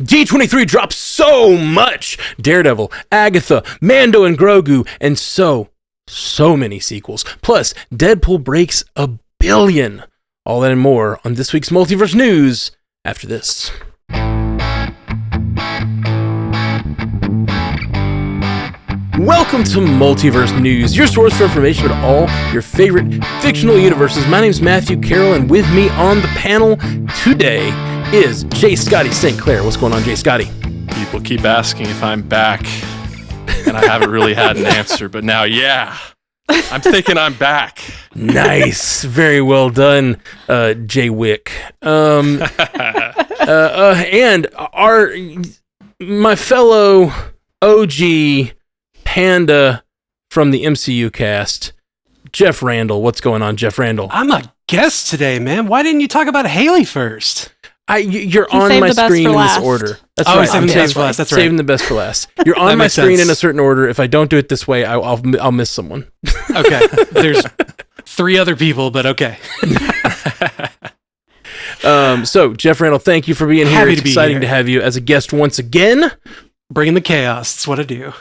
D23 drops so much. Daredevil, Agatha, Mando and Grogu, and so many sequels. Plus, Deadpool breaks $1 billion. All that and more on this week's Multiverse News after this. Welcome to Multiverse News, your source for information about all your favorite fictional universes. My name's Matthew Carroll, and with me on the panel today is J. Scotty St. Clair. What's going on, J. Scotty? People keep asking if I'm back, and I haven't really had an answer, but now, yeah, I'm thinking I'm back. Nice. Very well done, Jay Wick. And my fellow OG Panda from the MCU cast, Jeff Randall. What's going on, Jeff Randall? I'm a guest today, man. Why didn't you talk about Haley first? You're on my screen in this order. That's right. Saving the best for last. That's right. Saving the best for last. You're on my screen in a certain order. If I don't do it this way, I'll miss someone. Okay. There's 3 other people, but okay. So, Jeff Randall, thank you for being here. Happy It's to be exciting here. to have you as a guest once again. Bringing the chaos. That's what I do.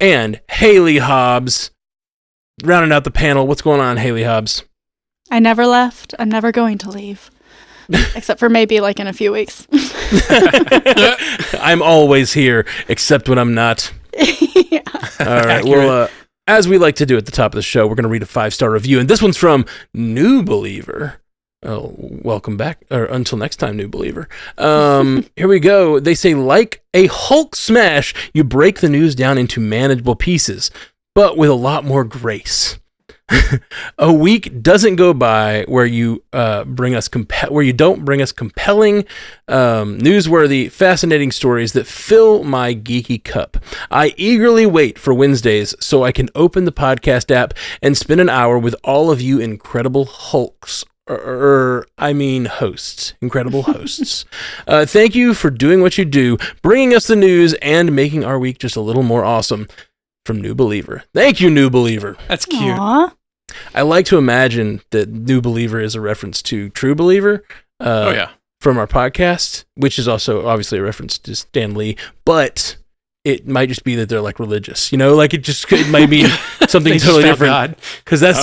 And Haley Hobbs, rounding out the panel. What's going on, Haley Hobbs? I never left. I'm never going to leave. Except for maybe like in a few weeks. I'm always here, except when I'm not. Yeah. All right. Accurate. Well, as we like to do at the top of the show, we're going to read a 5-star review. And this one's from New Believer. Oh, welcome back. Or until next time, New Believer. Here we go. They say, like a Hulk smash, you break the news down into manageable pieces, but with a lot more grace. A week doesn't go by where you don't bring us compelling, newsworthy, fascinating stories that fill my geeky cup. I eagerly wait for Wednesdays so I can open the podcast app and spend an hour with all of you incredible Hulks. Hosts. Incredible hosts. Thank you for doing what you do, bringing us the news, and making our week just a little more awesome. From New Believer. Thank you, New Believer. That's cute. Aww. I like to imagine that New Believer is a reference to True Believer. Oh, yeah. From our podcast, which is also obviously a reference to Stan Lee, but it might just be that they're like religious, like it might be something They totally just found different. God. Because that's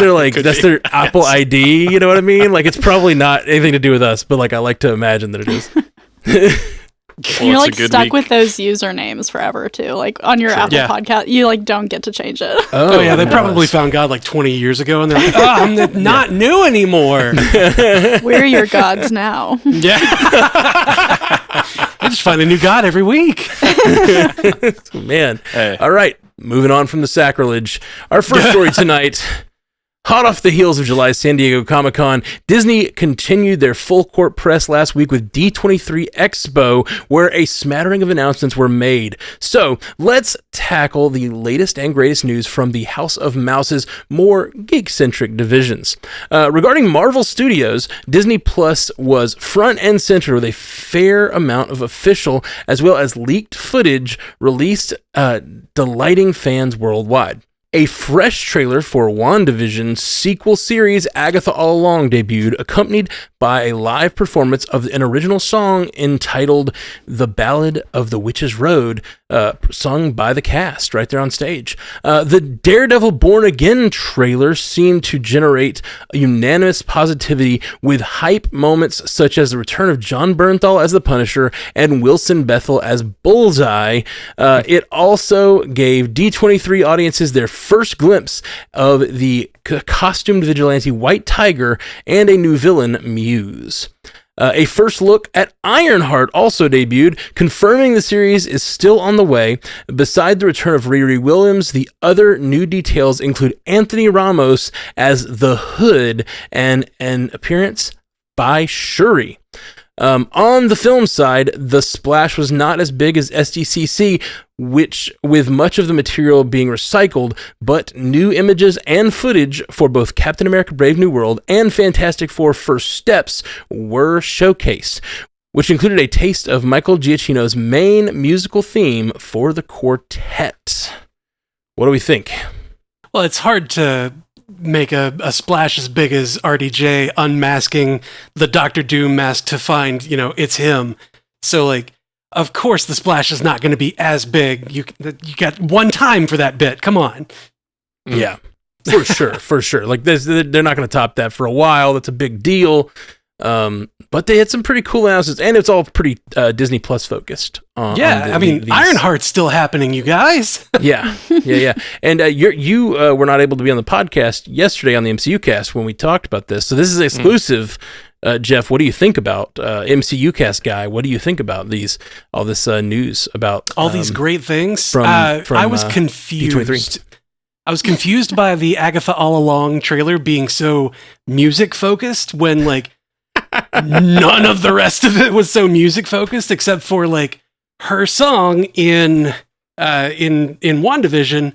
their Apple ID, you know what I mean? Like it's probably not anything to do with us, but like I like to imagine that it is. Well, You're it's a like good stuck week. with those usernames forever too. Like on your Apple Yeah. podcast, you like don't get to change it. Oh, yeah. They nice. probably found God like 20 years ago, and they're like, oh, I'm not new anymore. We're your gods now. Yeah. I just find a new God every week. Man. Hey. All right. Moving on from the sacrilege. Our first story tonight. Hot off the heels of July's San Diego Comic-Con, Disney continued their full-court press last week with D23 Expo, where a smattering of announcements were made. So, let's tackle the latest and greatest news from the House of Mouse's more geek-centric divisions. Regarding Marvel Studios, Disney Plus was front and center with a fair amount of official as well as leaked footage released, delighting fans worldwide. A fresh trailer for WandaVision's sequel series, Agatha All Along, debuted, accompanied by a live performance of an original song entitled The Ballad of the Witch's Road, sung by the cast right there on stage. The Daredevil Born Again trailer seemed to generate unanimous positivity with hype moments such as the return of Jon Bernthal as the Punisher and Wilson Bethel as Bullseye. It also gave D23 audiences their first glimpse of the costumed vigilante White Tiger and a new villain, Muse. A first look at Ironheart also debuted, confirming the series is still on the way. Beside the return of Riri Williams, the other new details include Anthony Ramos as the Hood and an appearance by Shuri. On the film side, the splash was not as big as SDCC, which with much of the material being recycled, but new images and footage for both Captain America Brave New World and Fantastic Four First Steps were showcased, which included a taste of Michael Giacchino's main musical theme for the quartet. What do we think? Well, it's hard to make a splash as big as RDJ unmasking the Doctor Doom mask to find, it's him. So, of course the splash is not going to be as big. You got one time for that bit. Come on. Yeah, for sure. Like they're not going to top that for a while. That's a big deal. But they had some pretty cool announcements, and it's all pretty Disney Plus focused. Ironheart's still happening, you guys. Yeah. And you were not able to be on the podcast yesterday on the MCU cast when we talked about this. So this is exclusive. Jeff, what do you think about MCU cast guy? What do you think about all this news about all these great things? From I was confused. D23. I was confused by the Agatha All Along trailer being so music focused when like none of the rest of it was so music focused except for like her song in WandaVision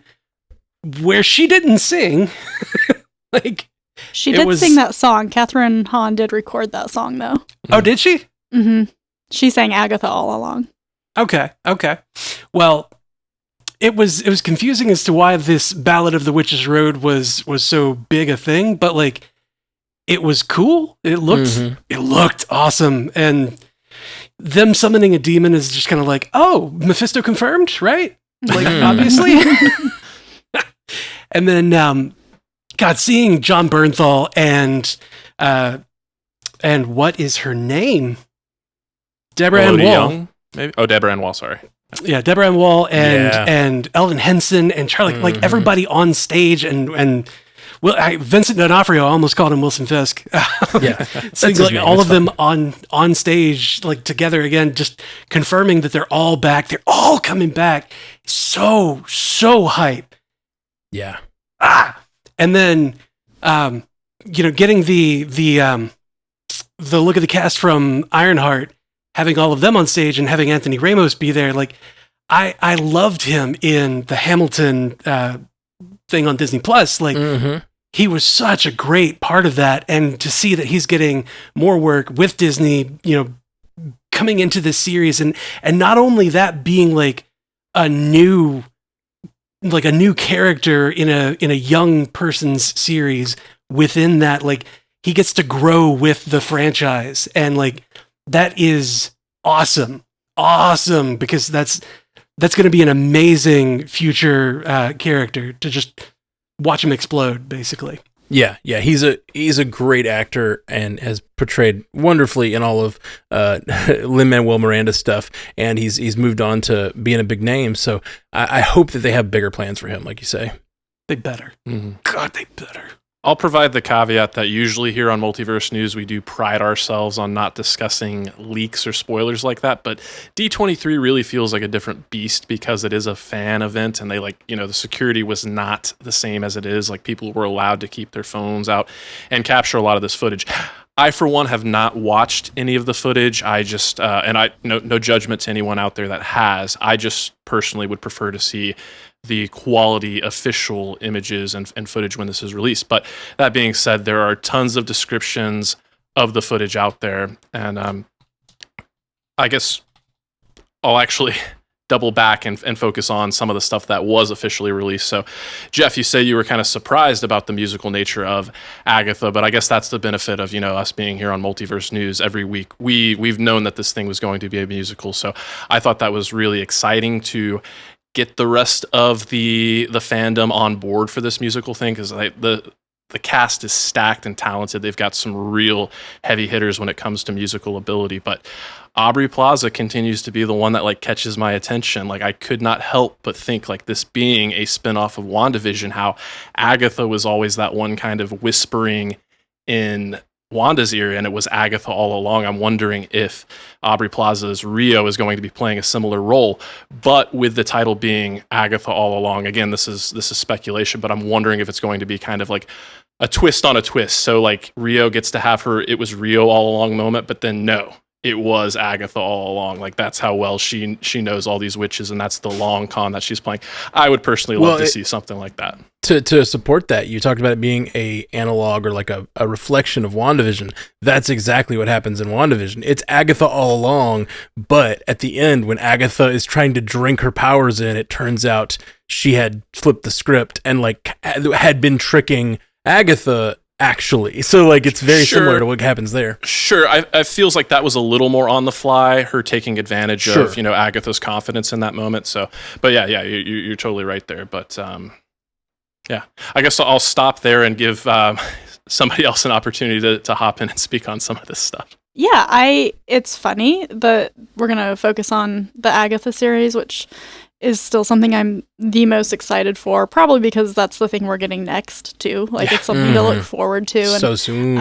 where she didn't sing. Like she did sing that song. Catherine Hahn did record that song though. Oh, did she? Mm-hmm. She sang Agatha All Along. Okay. Well, it was confusing as to why this Ballad of the Witch's Road was so big a thing, but like it was cool. It looked awesome, and them summoning a demon is just kind of like, oh, Mephisto confirmed, right? Like obviously. And then, seeing Jon Bernthal and what is her name? Deborah Ann Wall. Young, maybe. Oh, Deborah Ann Wall. Sorry. Yeah, Deborah Ann Wall and Eldon Henson and Charlie, like everybody on stage and Vincent D'Onofrio, I almost called him Wilson Fisk. Seeing like all of them on stage like together again, just confirming that they're all back. They're all coming back. So hype. Yeah. And then getting the look at the cast from Ironheart, having all of them on stage and having Anthony Ramos be there, like I loved him in the Hamilton thing on Disney Plus. Like he was such a great part of that, and to see that he's getting more work with Disney, coming into this series, and not only that being like a new character in a young person's series within that, like he gets to grow with the franchise, and like that is awesome because that's going to be an amazing future character to just watch him explode, basically. Yeah, he's a great actor and has portrayed wonderfully in all of Lin-Manuel Miranda's stuff, and he's moved on to being a big name. So I hope that they have bigger plans for him, like you say. They better. God, they better. I'll provide the caveat that usually here on Multiverse News, we do pride ourselves on not discussing leaks or spoilers like that. But D23 really feels like a different beast because it is a fan event, and they the security was not the same as it is. Like people were allowed to keep their phones out and capture a lot of this footage. I, for one, have not watched any of the footage. I just, no judgment to anyone out there that has. I just personally would prefer to see the quality official images and footage when this is released. But that being said, there are tons of descriptions of the footage out there. And I guess I'll actually double back and focus on some of the stuff that was officially released. So, Jeff, you say you were kind of surprised about the musical nature of Agatha, but I guess that's the benefit of, us being here on Multiverse News every week. We've known that this thing was going to be a musical. So I thought that was really exciting to get the rest of the fandom on board for this musical thing, because the cast is stacked and talented. They've got some real heavy hitters when it comes to musical ability, but Aubrey Plaza continues to be the one that catches my attention. Like I could not help but think, like, this being a spinoff of WandaVision, how Agatha was always that one kind of whispering in Wanda's ear, and it was Agatha all along. I'm wondering if Aubrey Plaza's Rio is going to be playing a similar role, but with the title being Agatha all along. Again, this is speculation, but I'm wondering if it's going to be kind of like a twist on a twist. So like Rio gets to have her "it was Rio all along" moment, but then no, it was Agatha all along. Like that's how well she knows all these witches, and that's the long con that she's playing. I would personally love to see something like that. To support that, you talked about it being a analog or like a reflection of WandaVision. That's exactly what happens in WandaVision. It's Agatha all along, but at the end, when Agatha is trying to drink her powers in, it turns out she had flipped the script and had been tricking Agatha actually. So like it's very Sure. similar to what happens there. Sure, I feels like that was a little more on the fly, her taking advantage Sure. of Agatha's confidence in that moment. So, but yeah, you're totally right there. But yeah, I guess I'll stop there and give somebody else an opportunity to hop in and speak on some of this stuff. Yeah, it's funny that we're going to focus on the Agatha series, which is still something I'm the most excited for, probably because that's the thing we're getting next too. Like it's something to look forward to. And, So soon.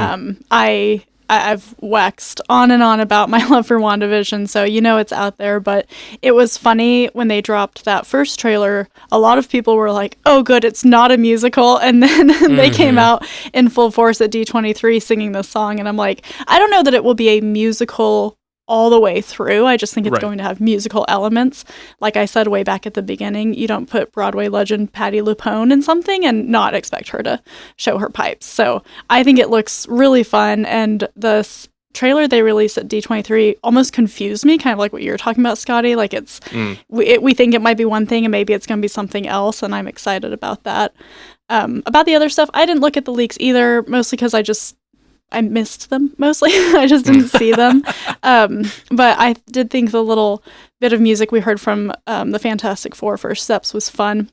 I've waxed on and on about my love for WandaVision, so it's out there, but it was funny when they dropped that first trailer. A lot of people were like, oh good, it's not a musical, and then they came out in full force at D23 singing this song, and I'm like, I don't know that it will be a musical all the way through. I just think it's going to have musical elements. Like I said way back at the beginning, you don't put Broadway legend Patti LuPone in something and not expect her to show her pipes. So I think it looks really fun, and the trailer they released at D23 almost confused me, kind of like what you were talking about, Scotty. Like we think it might be one thing and maybe it's going to be something else, and I'm excited about that. About the other stuff, I didn't look at the leaks either, mostly because I missed them mostly. I just didn't see them. But I did think the little bit of music we heard from the Fantastic Four First Steps was fun.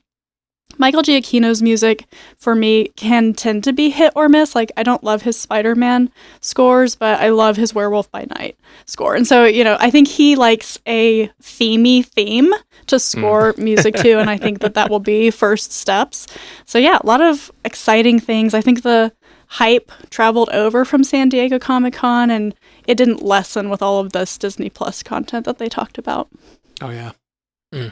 Michael Giacchino's music, for me, can tend to be hit or miss. Like, I don't love his Spider-Man scores, but I love his Werewolf by Night score. And so, I think he likes a theme to score music to, and I think that will be First Steps. So yeah, a lot of exciting things. I think the hype traveled over from San Diego Comic-Con, and it didn't lessen with all of this Disney Plus content that they talked about. Oh yeah. Yeah,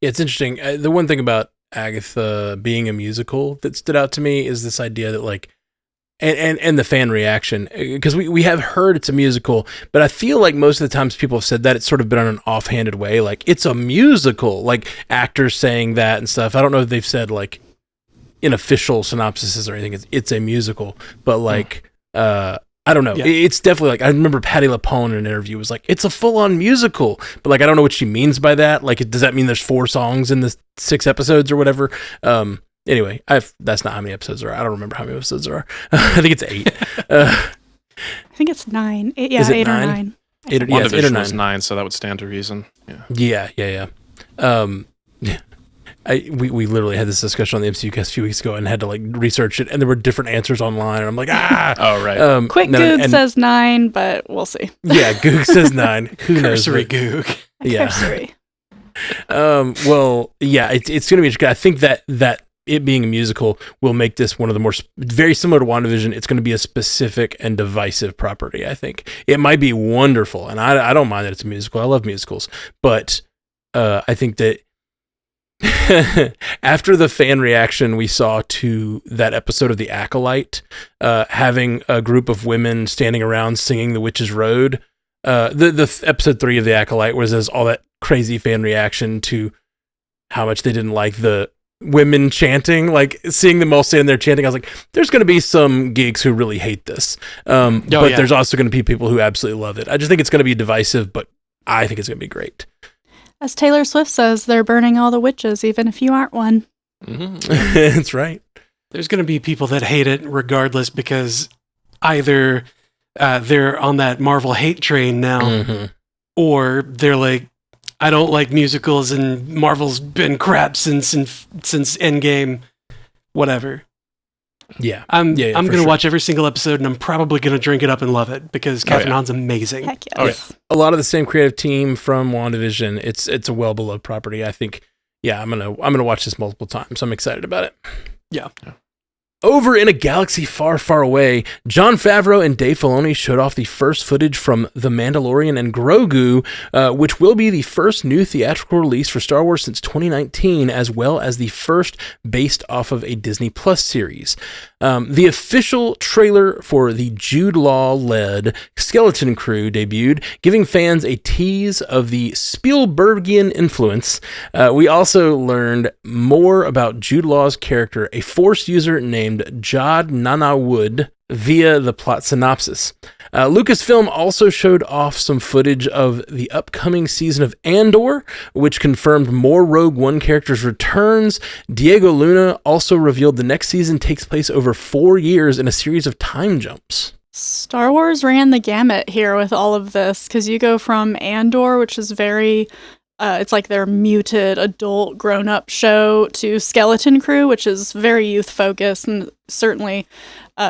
it's interesting. The one thing about Agatha being a musical that stood out to me is this idea that like, and the fan reaction, because we have heard it's a musical, but I feel like most of the times people have said that it's sort of been on an offhanded way, like it's a musical, like actors saying that and stuff. I don't know if they've said like in official synopsises or anything, it's a musical, but like, I don't know. Yeah. It's definitely like, I remember Patti LuPone in an interview was like, it's a full-on musical, but like, I don't know what she means by that. Like, does that mean there's 4 songs in the 6 episodes or whatever? Anyway, that's not how many episodes there are. I don't remember how many episodes there are. I think it's 8. I think it's 9. 8 or 9. WandaVision was 9, so that would stand to reason. Yeah. We literally had this discussion on the MCU cast a few weeks ago and had to like research it, and there were different answers online, and I'm like, oh right. Quick Goog says 9, but we'll see. Yeah, Goog says 9. Who knows? Cursory Goog. Yeah. Cursory. Well, yeah, it's going to be interesting. I think that it being a musical will make this one of the more very similar to WandaVision. It's going to be a specific and divisive property. I think it might be wonderful, and I don't mind that it's a musical. I love musicals, but I think that after the fan reaction we saw to that episode of The Acolyte, having a group of women standing around singing The Witch's Road, the episode 3 of The Acolyte was all that crazy fan reaction to how much they didn't like the women chanting, like seeing them all standing there chanting. I was like, there's going to be some geeks who really hate this, but there's also going to be people who absolutely love it. I just think it's going to be divisive, but I think it's going to be great. As Taylor Swift says, they're burning all the witches, even if you aren't one. Mm-hmm. That's right. There's going to be people that hate it regardless, because either they're on that Marvel hate train now, or they're like, I don't like musicals and Marvel's been crap since Endgame, whatever. Yeah. I'm going to watch every single episode, and I'm probably going to drink it up and love it, because Catherine Hahn's amazing. Heck yes. A lot of the same creative team from WandaVision. It's a well-beloved property. I think, I'm gonna watch this multiple times. I'm excited about it. Yeah. Over in a galaxy far, far away, Jon Favreau and Dave Filoni showed off the first footage from The Mandalorian and Grogu, which will be the first new theatrical release for Star Wars since 2019, as well as the first based off of a Disney Plus series. The official trailer for the Jude Law-led Skeleton Crew debuted, giving fans a tease of the Spielbergian influence. We also learned more about Jude Law's character, a Force user named Jod Nana Wood, via the plot synopsis. Lucasfilm also showed off some footage of the upcoming season of Andor, which confirmed more Rogue One characters' returns. Diego Luna also revealed the next season takes place over 4 years in a series of time jumps. Star Wars ran the gamut here with all of this, because you go from Andor, which is very... it's like their muted adult grown-up show, to Skeleton Crew, which is very youth-focused and certainly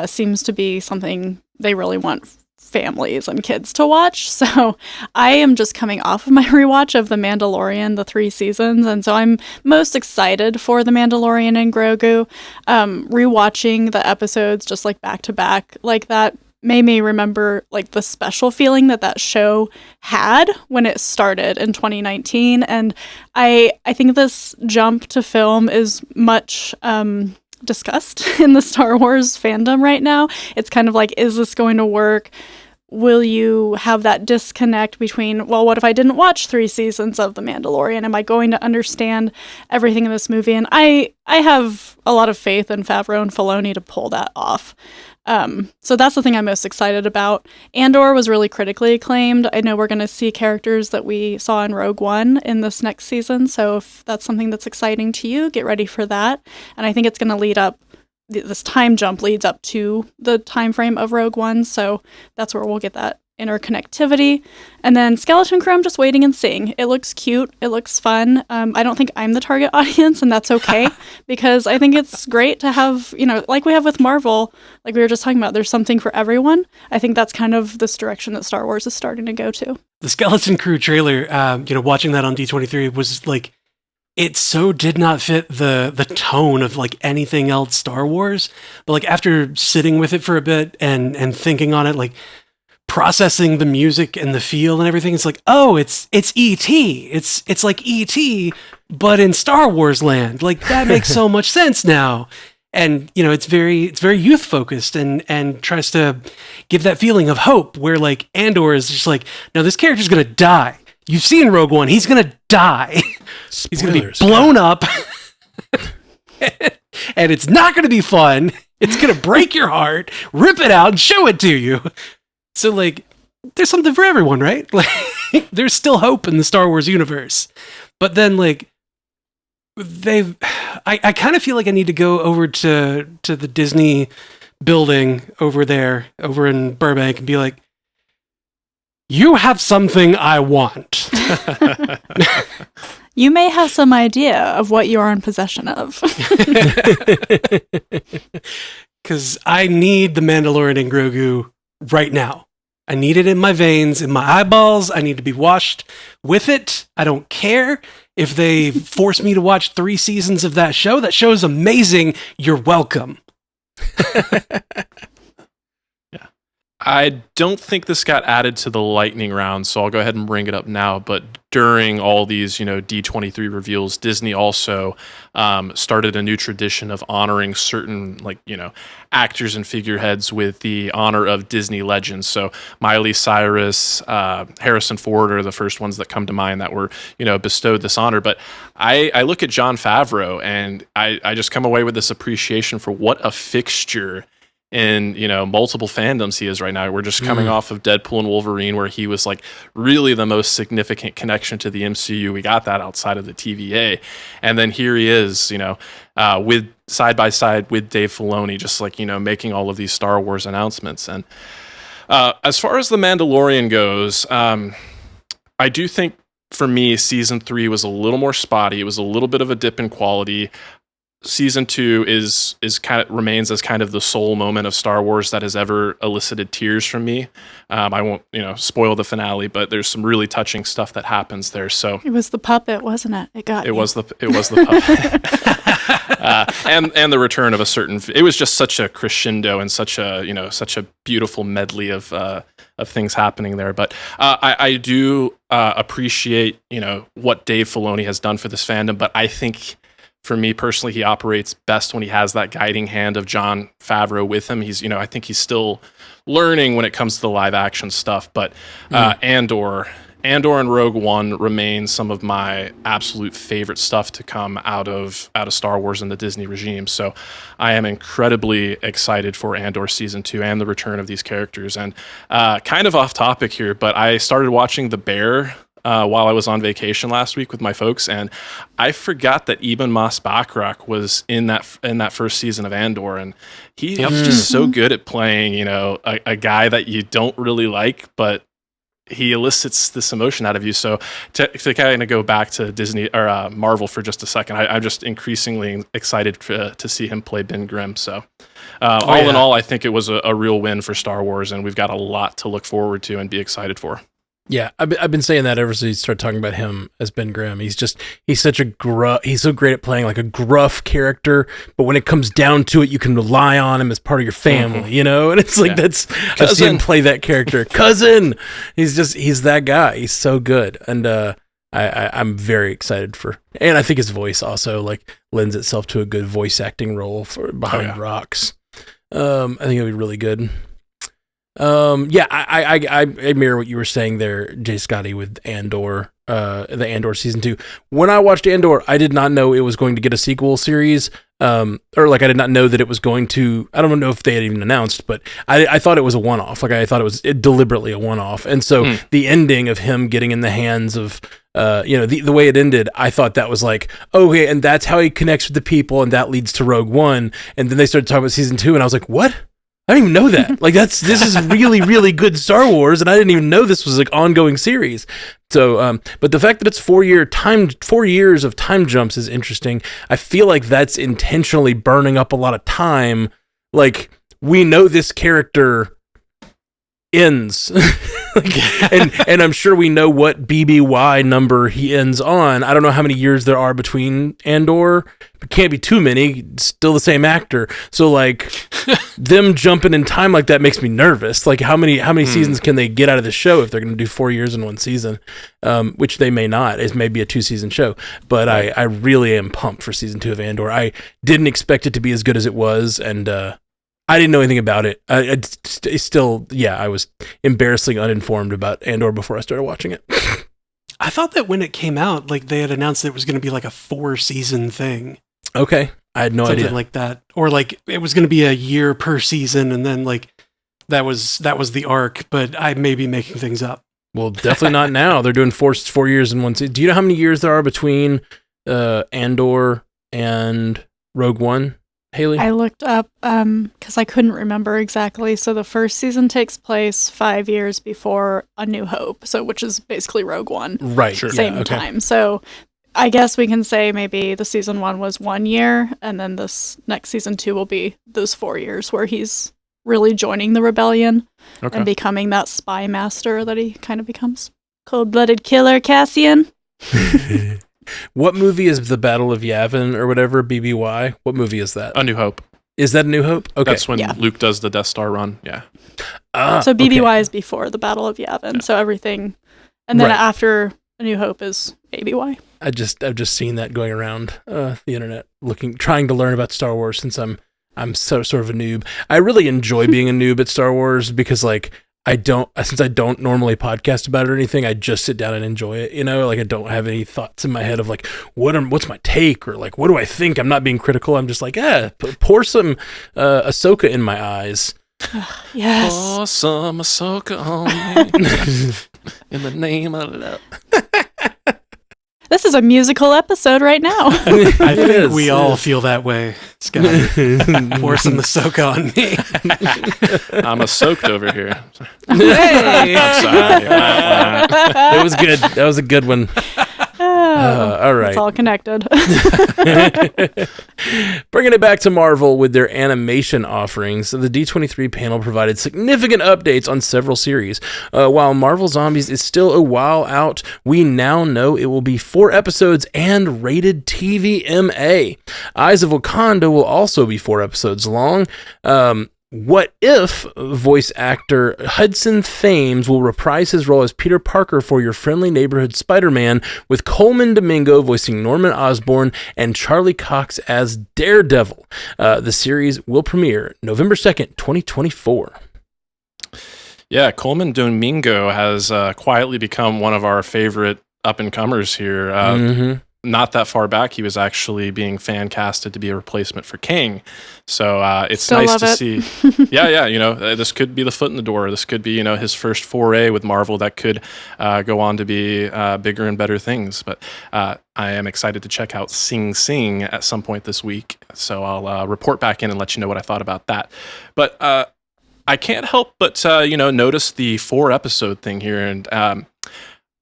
seems to be something they really want families and kids to watch. So I am just coming off of my rewatch of The Mandalorian, the 3 seasons, and so I'm most excited for The Mandalorian and Grogu. Rewatching the episodes just like back to back like that made me remember like the special feeling that show had when it started in 2019, and I think this jump to film is much discussed in the Star Wars fandom right now. It's kind of like, is this going to work? Will you have that disconnect between, well, what if I didn't watch 3 seasons of The Mandalorian? Am I going to understand everything in this movie? And I have a lot of faith in Favreau and Filoni to pull that off. So that's the thing I'm most excited about. Andor was really critically acclaimed. I know we're going to see characters that we saw in Rogue One in this next season. So if that's something that's exciting to you, get ready for that. And I think it's going to lead up, this time jump leads up to the time frame of Rogue One. So that's where we'll get that interconnectivity. And then Skeleton Crew, I'm just waiting and seeing. It looks cute. It looks fun. I don't think I'm the target audience, and that's okay, because I think it's great to have, like we have with Marvel, like we were just talking about, there's something for everyone. I think that's kind of this direction that Star Wars is starting to go to. The Skeleton Crew trailer, watching that on D23 was like, it so did not fit the tone of like anything else Star Wars. But like after sitting with it for a bit and thinking on it, like processing the music and the feel and everything, it's like, oh, it's E.T. It's like E.T., but in Star Wars land. Like that makes so much sense now. And it's very youth focused and tries to give that feeling of hope, where like Andor is just like, no, this character's gonna die. You've seen Rogue One. He's going to die. He's going to be blown up. And it's not going to be fun. It's going to break your heart, rip it out, and show it to you. So, like, there's something for everyone, right? Like, there's still hope in the Star Wars universe. But then, like, I kind of feel like I need to go over to the Disney building over there, over in Burbank, and be like, you have something I want. You may have some idea of what you are in possession of. Because I need the Mandalorian and Grogu right now. I need it in my veins, in my eyeballs. I need to be washed with it. I don't care if they force me to watch 3 seasons of that show. That show is amazing. You're welcome. I don't think this got added to the lightning round, so I'll go ahead and bring it up now. But during all these, D23 reveals, Disney also started a new tradition of honoring certain, actors and figureheads with the honor of Disney legends. So Miley Cyrus, Harrison Ford are the first ones that come to mind that were, bestowed this honor. But I look at Jon Favreau, and I just come away with this appreciation for what a fixture in multiple fandoms he is right now. We're just coming off of Deadpool and Wolverine, where he was like really the most significant connection to the MCU. We got that outside of the TVA, and then here he is, with side by side with Dave Filoni, just like making all of these Star Wars announcements. And as far as The Mandalorian goes, I do think for me season 3 was a little more spotty. It was a little bit of a dip in quality. Season 2 is kind of remains as kind of the sole moment of Star Wars that has ever elicited tears from me. I won't, spoil the finale, but there's some really touching stuff that happens there. So it was the puppet, wasn't it? It was the puppet, and the return of a certain. It was just such a crescendo and such a beautiful medley of things happening there. But I do appreciate what Dave Filoni has done for this fandom, but I think, for me personally, he operates best when he has that guiding hand of Jon Favreau with him. He's, I think he's still learning when it comes to the live action stuff, but Andor Andor and Rogue One remain some of my absolute favorite stuff to come out of Star Wars and the Disney regime. So I am incredibly excited for Andor Season 2 and the return of these characters. And kind of off topic here, but I started watching The Bear while I was on vacation last week with my folks, and I forgot that Ebon Moss-Bachrach was in that first season of Andor, and he's just so good at playing, a guy that you don't really like, but he elicits this emotion out of you. So to kind of go back to Disney or Marvel for just a second, I'm just increasingly excited to see him play Ben Grimm. So all in all, I think it was a real win for Star Wars, and we've got a lot to look forward to and be excited for. Yeah, I've been saying that ever since you started talking about him as Ben Grimm. He's such a he's so great at playing like a gruff character, but when it comes down to it, you can rely on him as part of your family, And it's like I've seen him play that character, cousin. He's that guy. He's so good, and I'm very excited and I think his voice also like lends itself to a good voice acting role for behind rocks. I think it'll be really good. I mirror what you were saying there, Jay Scotty, with Andor, the Andor season 2. When I watched Andor, I did not know it was going to get a sequel series, I did not know that it was going to. I don't know if they had even announced, but I thought it was a one-off. Like I thought it was deliberately a one-off, and so the ending of him getting in the hands of, the way it ended, I thought that was like, okay, and that's how he connects with the people, and that leads to Rogue One, and then they started talking about season 2, and I was like, what? I didn't even know that. Like this is really, really good Star Wars, and I didn't even know this was like ongoing series. So, but the fact that it's 4 years of time jumps is interesting. I feel like that's intentionally burning up a lot of time. Like we know this character ends, and I'm sure we know what BBY number he ends on. I don't know how many years there are between Andor. It can't be too many. It's still the same actor. So like them jumping in time like that makes me nervous. Like how many seasons can they get out of the show if they're going to do 4 years in one season? Which they may not. It may be a 2-season show. But I really am pumped for season 2 of Andor. I didn't expect it to be as good as it was, and I didn't know anything about it. I was embarrassingly uninformed about Andor before I started watching it. I thought that when it came out, like they had announced that it was going to be like a 4-season thing. Okay, I had no idea. Something like that, or like it was going to be a year per season, and then like that was the arc. But I may be making things up. Well, definitely not now. They're doing 4 years in one season. Do you know how many years there are between Andor and Rogue One? Haley? I looked up because I couldn't remember exactly. So the first season takes place 5 years before A New Hope, which is basically Rogue One. Right. Sure. Same time. So I guess we can say maybe the season 1 was 1 year, and then this next season 2 will be those 4 years where he's really joining the rebellion and becoming that spy master that he kind of becomes. Cold-blooded killer Cassian. What movie is the Battle of Yavin or whatever, BBY? What movie is that? A New Hope. Is that A New Hope? Okay. That's when Luke does the Death Star run. Yeah. So BBY is before the Battle of Yavin. Yeah. So everything. And then after A New Hope is ABY. I've just seen that going around the internet, trying to learn about Star Wars since I'm sort of a noob. I really enjoy being a noob at Star Wars because since I don't normally podcast about it or anything, I just sit down and enjoy it, like I don't have any thoughts in my head of like, what's my take or like, what do I think? I'm not being critical. I'm just like, pour some Ahsoka in my eyes. Yes. Pour some Ahsoka on me in the name of love. This is a musical episode right now. I think we all feel that way, Scott. Pour some Ahsoka on me. I'm Ahsoked over here. Hey! I'm sorry. It was good. That was a good one. All right. It's all connected. Bringing it back to Marvel with their animation offerings, the D23 panel provided significant updates on several series. While Marvel Zombies is still a while out, we now know it will be 4 episodes and rated TVMA. Eyes of Wakanda will also be 4 episodes long. What If voice actor Hudson Thames will reprise his role as Peter Parker for Your Friendly Neighborhood Spider-Man, with Coleman Domingo voicing Norman Osborn and Charlie Cox as Daredevil. The series will premiere November 2nd, 2024. Yeah, Coleman Domingo has quietly become one of our favorite up-and-comers here. Not that far back, he was actually being fan casted to be a replacement for King. So it's Still nice love to it. see. Yeah, this could be the foot in the door. This could be, his first foray with Marvel that could go on to be bigger and better things. But I am excited to check out Sing Sing at some point this week. So I'll report back in and let you know what I thought about that. But I can't help but, notice the 4-episode thing here. And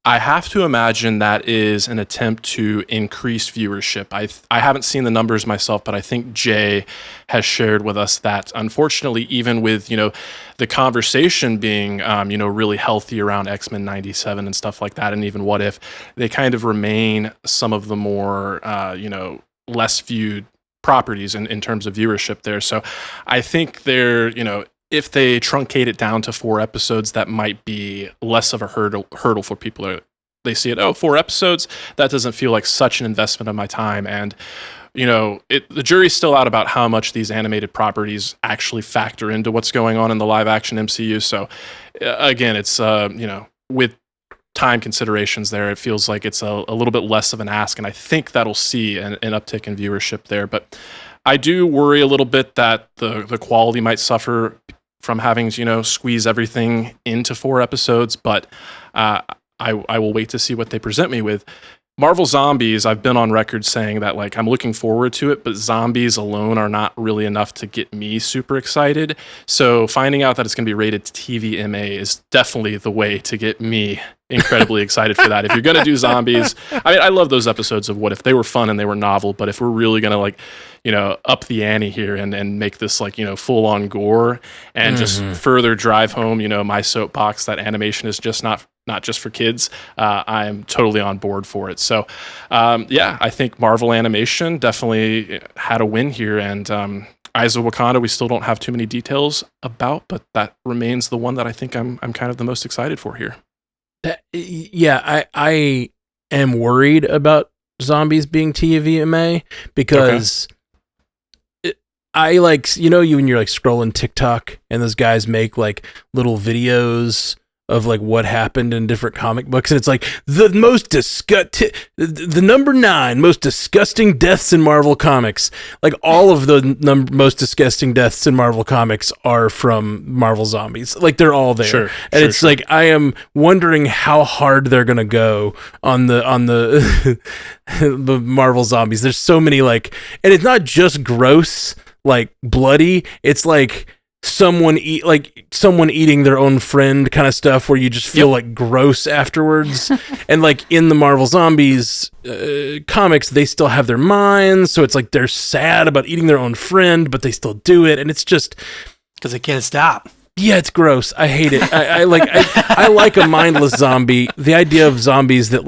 I have to imagine that is an attempt to increase viewership. I haven't seen the numbers myself, but I think Jay has shared with us that, unfortunately, even with, the conversation being, really healthy around X-Men 97 and stuff like that, and even What If, they kind of remain some of the more, less viewed properties in terms of viewership there. So I think they're, if they truncate it down to 4 episodes, that might be less of a hurdle for people. They see it, 4 episodes, that doesn't feel like such an investment of my time. And, the jury's still out about how much these animated properties actually factor into what's going on in the live action MCU. So again, it's, with time considerations there, it feels like it's a little bit less of an ask. And I think that'll see an uptick in viewership there. But I do worry a little bit that the quality might suffer from having to, squeeze everything into 4 episodes, but I will wait to see what they present me with. Marvel Zombies, I've been on record saying that I'm looking forward to it, but zombies alone are not really enough to get me super excited. So finding out that it's going to be rated TVMA is definitely the way to get me incredibly excited for that. If you're going to do zombies, I love those episodes of What If. They were fun and they were novel, but if we're really going to up the ante here and make this full on gore and just further drive home, my soapbox that animation is just not just for kids, I'm totally on board for it. So, I think Marvel Animation definitely had a win here. And Eyes of Wakanda, we still don't have too many details about, but that remains the one that I think I'm kind of the most excited for here. I am worried about zombies being TVMA because I when you're scrolling TikTok and those guys make little videos of what happened in different comic books, and it's the most the number 9 most disgusting deaths in Marvel Comics. All of the most disgusting deaths in Marvel Comics are from Marvel Zombies. They're all there. Sure, and sure. I am wondering how hard they're gonna go on the the Marvel Zombies. There's so many and it's not just gross, bloody. It's someone eating their own friend kind of stuff where you just feel gross afterwards. And in the Marvel Zombies comics, they still have their minds, so it's they're sad about eating their own friend, but they still do it, and it's just because they can't stop. Yeah, it's gross. I hate it. I like a mindless zombie. The idea of zombies that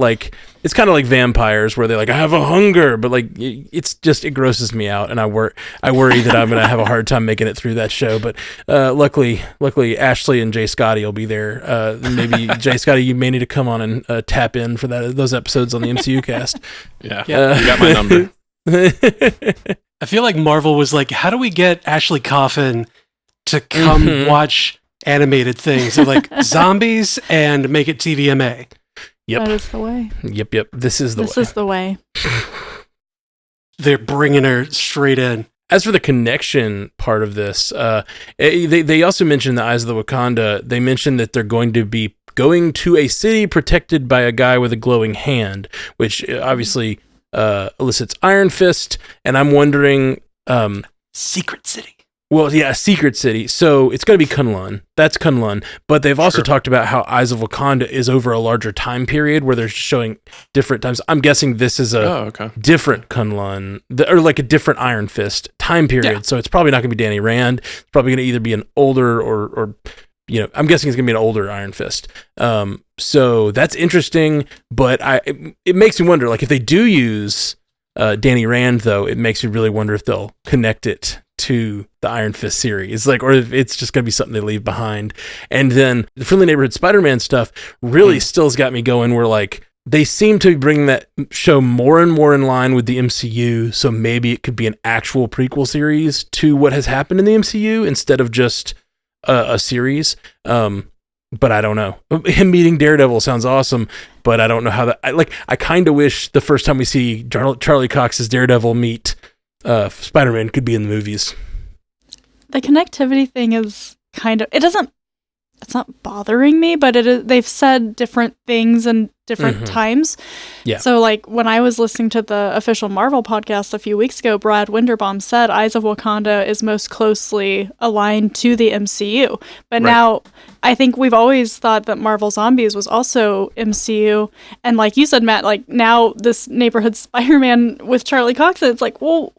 it's kind of like vampires where they're I have a hunger, but it grosses me out, and I worry that I'm gonna have a hard time making it through that show. But luckily, Ashley and Jay Scotty will be there. Maybe Jay Scotty, you may need to come on and tap in for those episodes on the MCU cast. Yeah, you got my number. I feel like Marvel was how do we get Ashley Coffin to come watch animated things? They're zombies and make it TVMA. Yep. That is the way. Yep. This is the way. They're bringing her straight in. As for the connection part of this, they also mentioned the Eyes of the Wakanda. They mentioned that they're going to be going to a city protected by a guy with a glowing hand, which obviously elicits Iron Fist. And I'm wondering... Secret City. Well, yeah, a secret city. So it's going to be Kunlun. That's Kunlun. But they've also talked about how Eyes of Wakanda is over a larger time period where they're showing different times. I'm guessing this is a different Kunlun, or a different Iron Fist time period. Yeah. So it's probably not going to be Danny Rand. It's probably going to either be an older or I'm guessing it's going to be an older Iron Fist. So that's interesting. But it makes me wonder, if they do use Danny Rand, though, it makes me really wonder if they'll connect it to the Iron Fist series, or if it's just going to be something they leave behind. And then the Friendly Neighborhood Spider-Man stuff really still has got me going where they seem to be bringing that show more and more in line with the MCU, so maybe it could be an actual prequel series to what has happened in the MCU instead of just a series. but I don't know. Him meeting Daredevil sounds awesome, but I don't know how that. I kind of wish the first time we see Charlie Cox's Daredevil meet Spider-Man could be in the movies. The connectivity thing is kind of, it's not bothering me, but they've said different things in different times. Yeah. So like when I was listening to the official Marvel podcast a few weeks ago, Brad Winderbaum said Eyes of Wakanda is most closely aligned to the MCU. But now I think we've always thought that Marvel Zombies was also MCU. And like you said, Matt, like now this Neighborhood Spider-Man with Charlie Cox, it's like, well,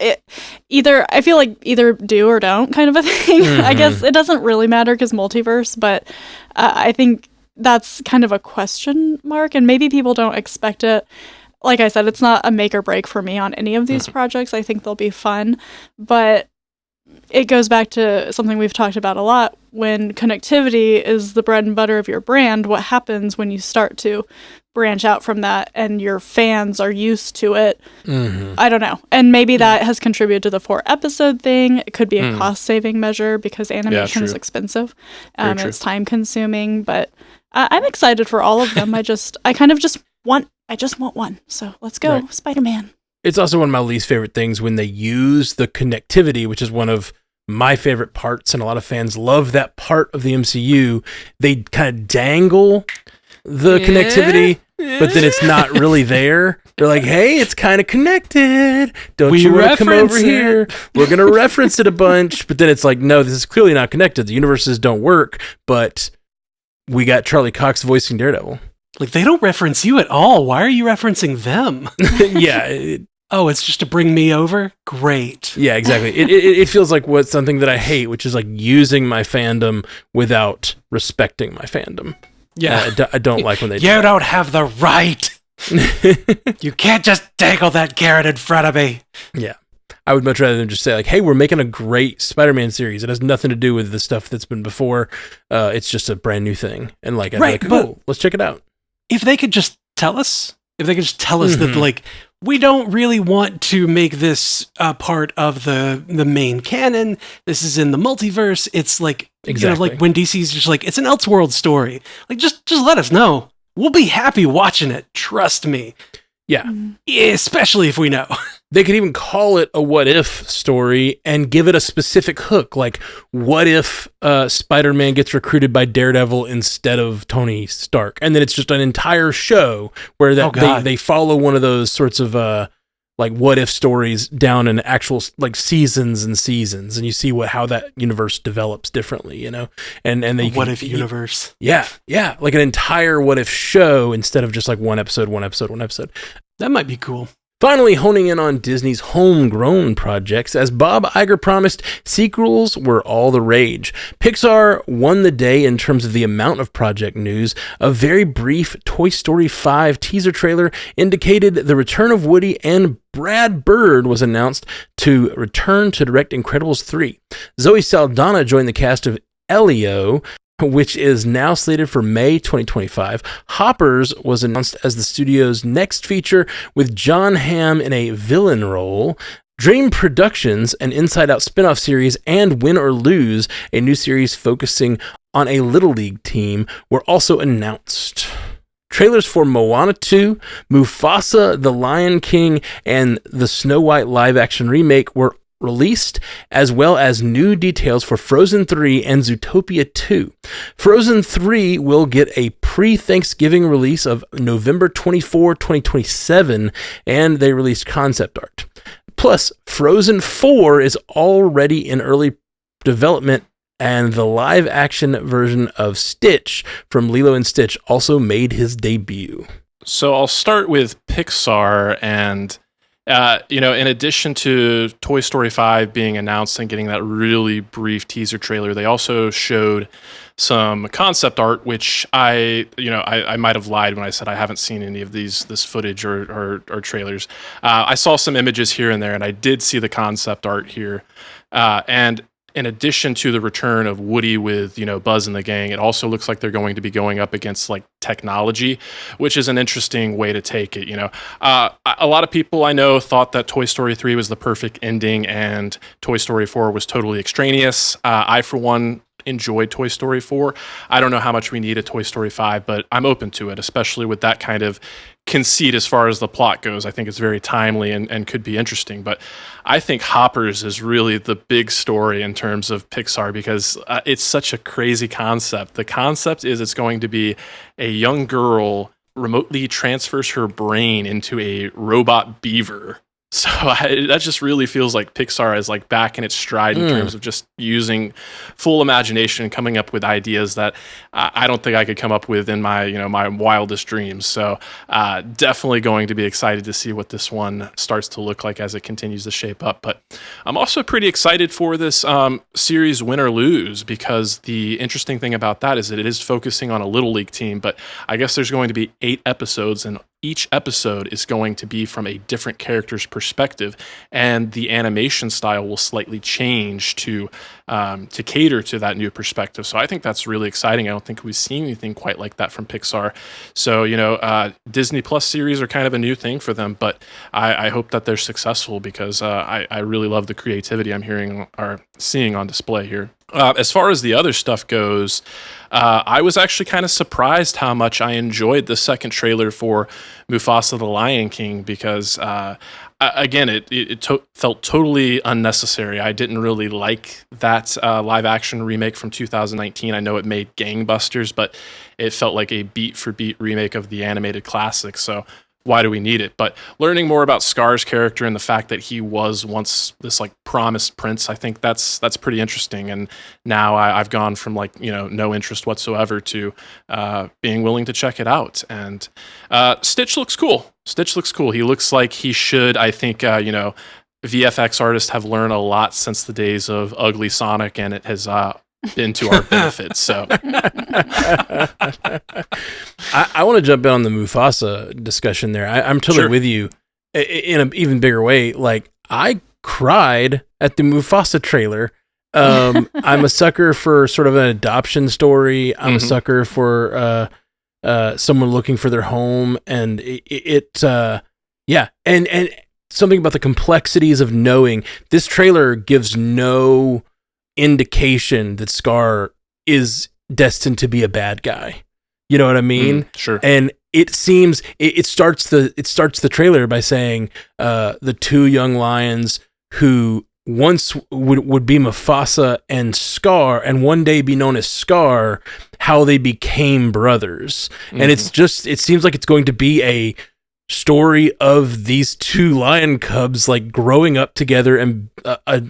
I feel like either do or don't kind of a thing. I guess it doesn't really matter because multiverse, but I think that's kind of a question mark, and maybe people don't expect it. Like I said, it's not a make or break for me on any of these projects. I think they'll be fun, but it goes back to something we've talked about a lot. When connectivity is the bread and butter of your brand, what happens when you start to branch out from that and your fans are used to it? I don't know. And maybe that has contributed to the 4-episode thing. It could be a cost-saving measure because animation is expensive. It's time-consuming, but I'm excited for all of them. I just want one. So let's go, Spider-Man. It's also one of my least favorite things when they use the connectivity, which is one of my favorite parts, and a lot of fans love that part of the MCU. They kind of dangle the connectivity, but then it's not really there. They're like, hey, it's kind of connected. Don't you want to come over here? We're going to reference it a bunch. But then it's like, no, this is clearly not connected. The universes don't work, but we got Charlie Cox voicing Daredevil. Like, they don't reference you at all. Why are you referencing them? Yeah. Oh, it's just to bring me over? Great. Yeah, exactly. It feels like something that I hate, which is like using my fandom without respecting my fandom. Yeah. I don't like when they do You that. don't have the right. You can't just dangle that carrot in front of me. Yeah. I would much rather than just say like, hey, we're making a great Spider-Man series. It has nothing to do with the stuff that's been before. It's just a brand new thing. And like, I'd be like, cool, let's check it out. If they could just tell us that like, we don't really want to make this part of the main canon. This is in the multiverse. It's like, like when DC's just like, it's an Elseworld story. Like, just let us know. We'll be happy watching it. Trust me. Yeah. Especially if we know. They could even call it a what if story and give it a specific hook. Like, what if Spider-Man gets recruited by Daredevil instead of Tony Stark? And then it's just an entire show where they follow one of those sorts of like what if stories down in actual like seasons and seasons, and you see how that universe develops differently, you know? And they what if universe. Yeah. Like an entire what if show instead of just like one episode. That might be cool. Finally, honing in on Disney's homegrown projects, as Bob Iger promised, sequels were all the rage. Pixar won the day in terms of the amount of project news. A very brief Toy Story 5 teaser trailer indicated the return of Woody, and Brad Bird was announced to return to direct Incredibles 3. Zoe Saldana joined the cast of Elio, which is now slated for May 2025. Hoppers was announced as the studio's next feature, with John Hamm in a villain role. Dream Productions, an Inside Out spin-off series, and Win or Lose, a new series focusing on a Little League team, were also announced. Trailers for Moana 2, Mufasa, The Lion King, and the Snow White live-action remake were released, as well as new details for Frozen 3 and Zootopia 2. Frozen 3 will get a pre-Thanksgiving release of November 24, 2027, and they released concept art. Plus, Frozen 4 is already in early development, and the live-action version of Stitch from Lilo & Stitch also made his debut. So I'll start with Pixar, and in addition to Toy Story 5 being announced and getting that really brief teaser trailer, they also showed some concept art, which I might have lied when I said I haven't seen any of this footage or trailers. I saw some images here and there, and I did see the concept art here. And in addition to the return of Woody with, Buzz and the gang, it also looks like they're going to be going up against like technology, which is an interesting way to take it. A lot of people I know thought that Toy Story 3 was the perfect ending and Toy Story 4 was totally extraneous. I, for one, enjoyed Toy Story 4. I don't know how much we need a Toy Story 5, but I'm open to it, especially with that kind of conceit as far as the plot goes. I think it's very timely and could be interesting. But I think Hoppers is really the big story in terms of Pixar because it's such a crazy concept. The concept is it's going to be a young girl remotely transfers her brain into a robot beaver. So that just really feels like Pixar is like back in its stride in terms of just using full imagination and coming up with ideas that I don't think I could come up with in my my wildest dreams. So definitely going to be excited to see what this one starts to look like as it continues to shape up. But I'm also pretty excited for this series Win or Lose because the interesting thing about that is that it is focusing on a Little League team, but I guess there's going to be 8 episodes and each episode is going to be from a different character's perspective, and the animation style will slightly change to cater to that new perspective. So I think that's really exciting. I don't think we've seen anything quite like that from Pixar. So, Disney Plus series are kind of a new thing for them, but I hope that they're successful because I really love the creativity I'm hearing or seeing on display here. As far as the other stuff goes, I was actually kind of surprised how much I enjoyed the second trailer for Mufasa the Lion King because, again, it felt totally unnecessary. I didn't really like that live-action remake from 2019. I know it made gangbusters, but it felt like a beat-for-beat remake of the animated classic, so why do we need it? But learning more about Scar's character and the fact that he was once this like promised prince, I think that's pretty interesting. And now I've gone from no interest whatsoever to being willing to check it out. And Stitch looks cool. He looks like he should. I think VFX artists have learned a lot since the days of Ugly Sonic, and it has been to our benefit. So I want to jump in on the Mufasa discussion there. I'm totally with you in an even bigger way. Like, I cried at the Mufasa trailer. I'm a sucker for sort of an adoption story. I'm a sucker for someone looking for their home, and and something about the complexities of knowing. This trailer gives no indication that Scar is destined to be a bad guy. You know what I mean? Sure. And it seems it starts the trailer by saying the two young lions who once would be Mufasa and Scar, and one day be known as Scar, how they became brothers. And it seems like it's going to be a story of these two lion cubs like growing up together, and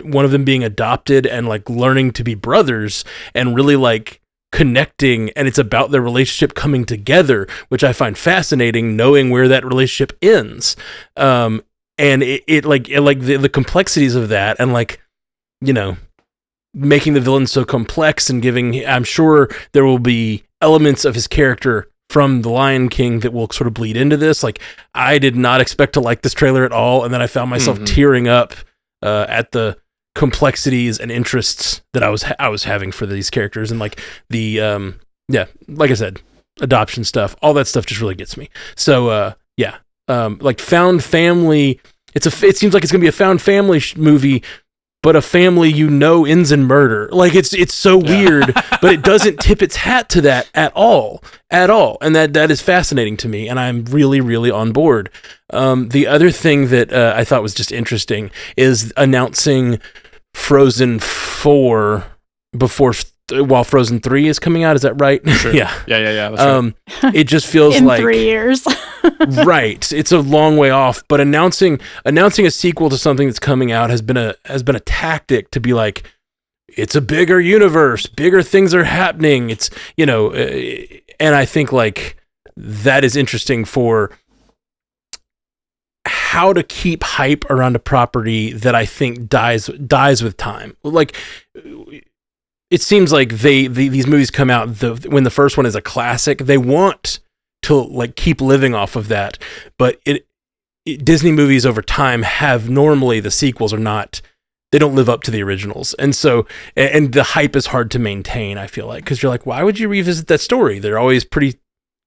one of them being adopted and like learning to be brothers and really like connecting, and it's about their relationship coming together, which I find fascinating, knowing where that relationship ends. And the complexities of that, and making the villain so complex and giving, I'm sure there will be elements of his character from The Lion King that will sort of bleed into this. Like, I did not expect to like this trailer at all, and then I found myself tearing up at the complexities and interests that I was having for these characters, and like like I said, adoption stuff, all that stuff just really gets me. So like found family. It seems like it's gonna be a found family movie, but a family ends in murder. Like it's so weird, but it doesn't tip its hat to that at all. And that is fascinating to me, and I'm really, really on board. The other thing that I thought was just interesting is announcing Frozen 4 while Frozen 3 is coming out. Is that right? Sure. Yeah. That's right. It just feels in like 3 years. Right. It's a long way off, but announcing a sequel to something that's coming out has been a tactic to be like, it's a bigger universe, bigger things are happening. It's, and I think like that is interesting for how to keep hype around a property that I think dies with time. Like, it seems like these movies come out when the first one is a classic, they want to like keep living off of that, but Disney movies over time have normally the sequels they don't live up to the originals, and so and the hype is hard to maintain. I feel like, because you're like, why would you revisit that story? They're always pretty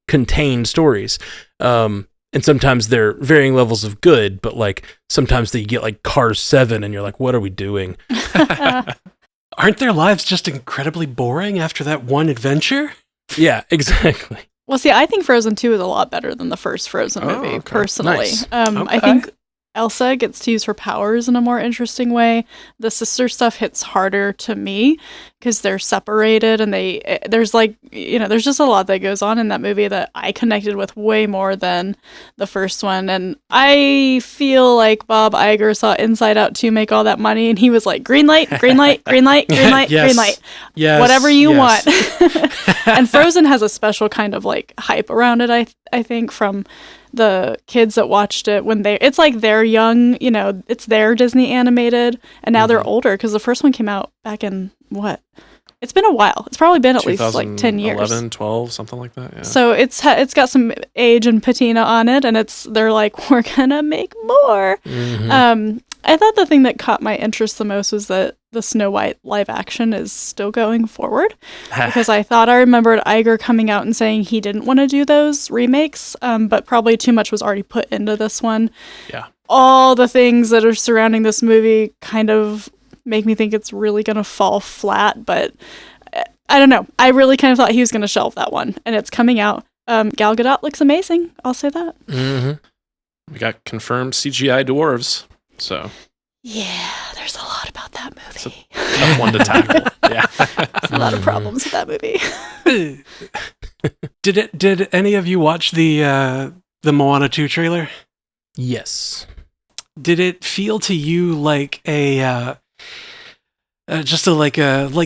contained stories, and sometimes they're varying levels of good, but like sometimes they get like Cars 7, and you're like, what are we doing? aren't their lives just incredibly boring after that one adventure? Yeah, exactly. Well, see, I think Frozen 2 is a lot better than the first Frozen movie, okay. personally. Nice. I think Elsa gets to use her powers in a more interesting way. The sister stuff hits harder to me because they're separated and there's just a lot that goes on in that movie that I connected with way more than the first one. And I feel like Bob Iger saw Inside Out 2 make all that money and he was like, green light, green light, green light, green light, Yes. green light. Yes, Whatever you yes. want. And Frozen has a special kind of like hype around it, I think, from the kids that watched it when it's like they're young, it's their Disney animated, and now they're older because the first one came out back in what? It's been a while. It's probably been at least like 10 years. 11, 12, something like that. Yeah. So it's got some age and patina on it, and they're like, we're gonna make more. Mhm. I thought the thing that caught my interest the most was that the Snow White live action is still going forward, because I thought I remembered Iger coming out and saying he didn't want to do those remakes, but probably too much was already put into this one. Yeah. All the things that are surrounding this movie kind of make me think it's really going to fall flat, but I don't know. I really kind of thought he was going to shelve that one, and it's coming out. Gal Gadot looks amazing. I'll say that. Mhm. We got confirmed CGI dwarves, so Yeah, there's a lot about that movie. tough one to tackle. Yeah. There's a lot of problems with that movie. Did any of you watch the Moana 2 trailer? Yes. Did it feel to you like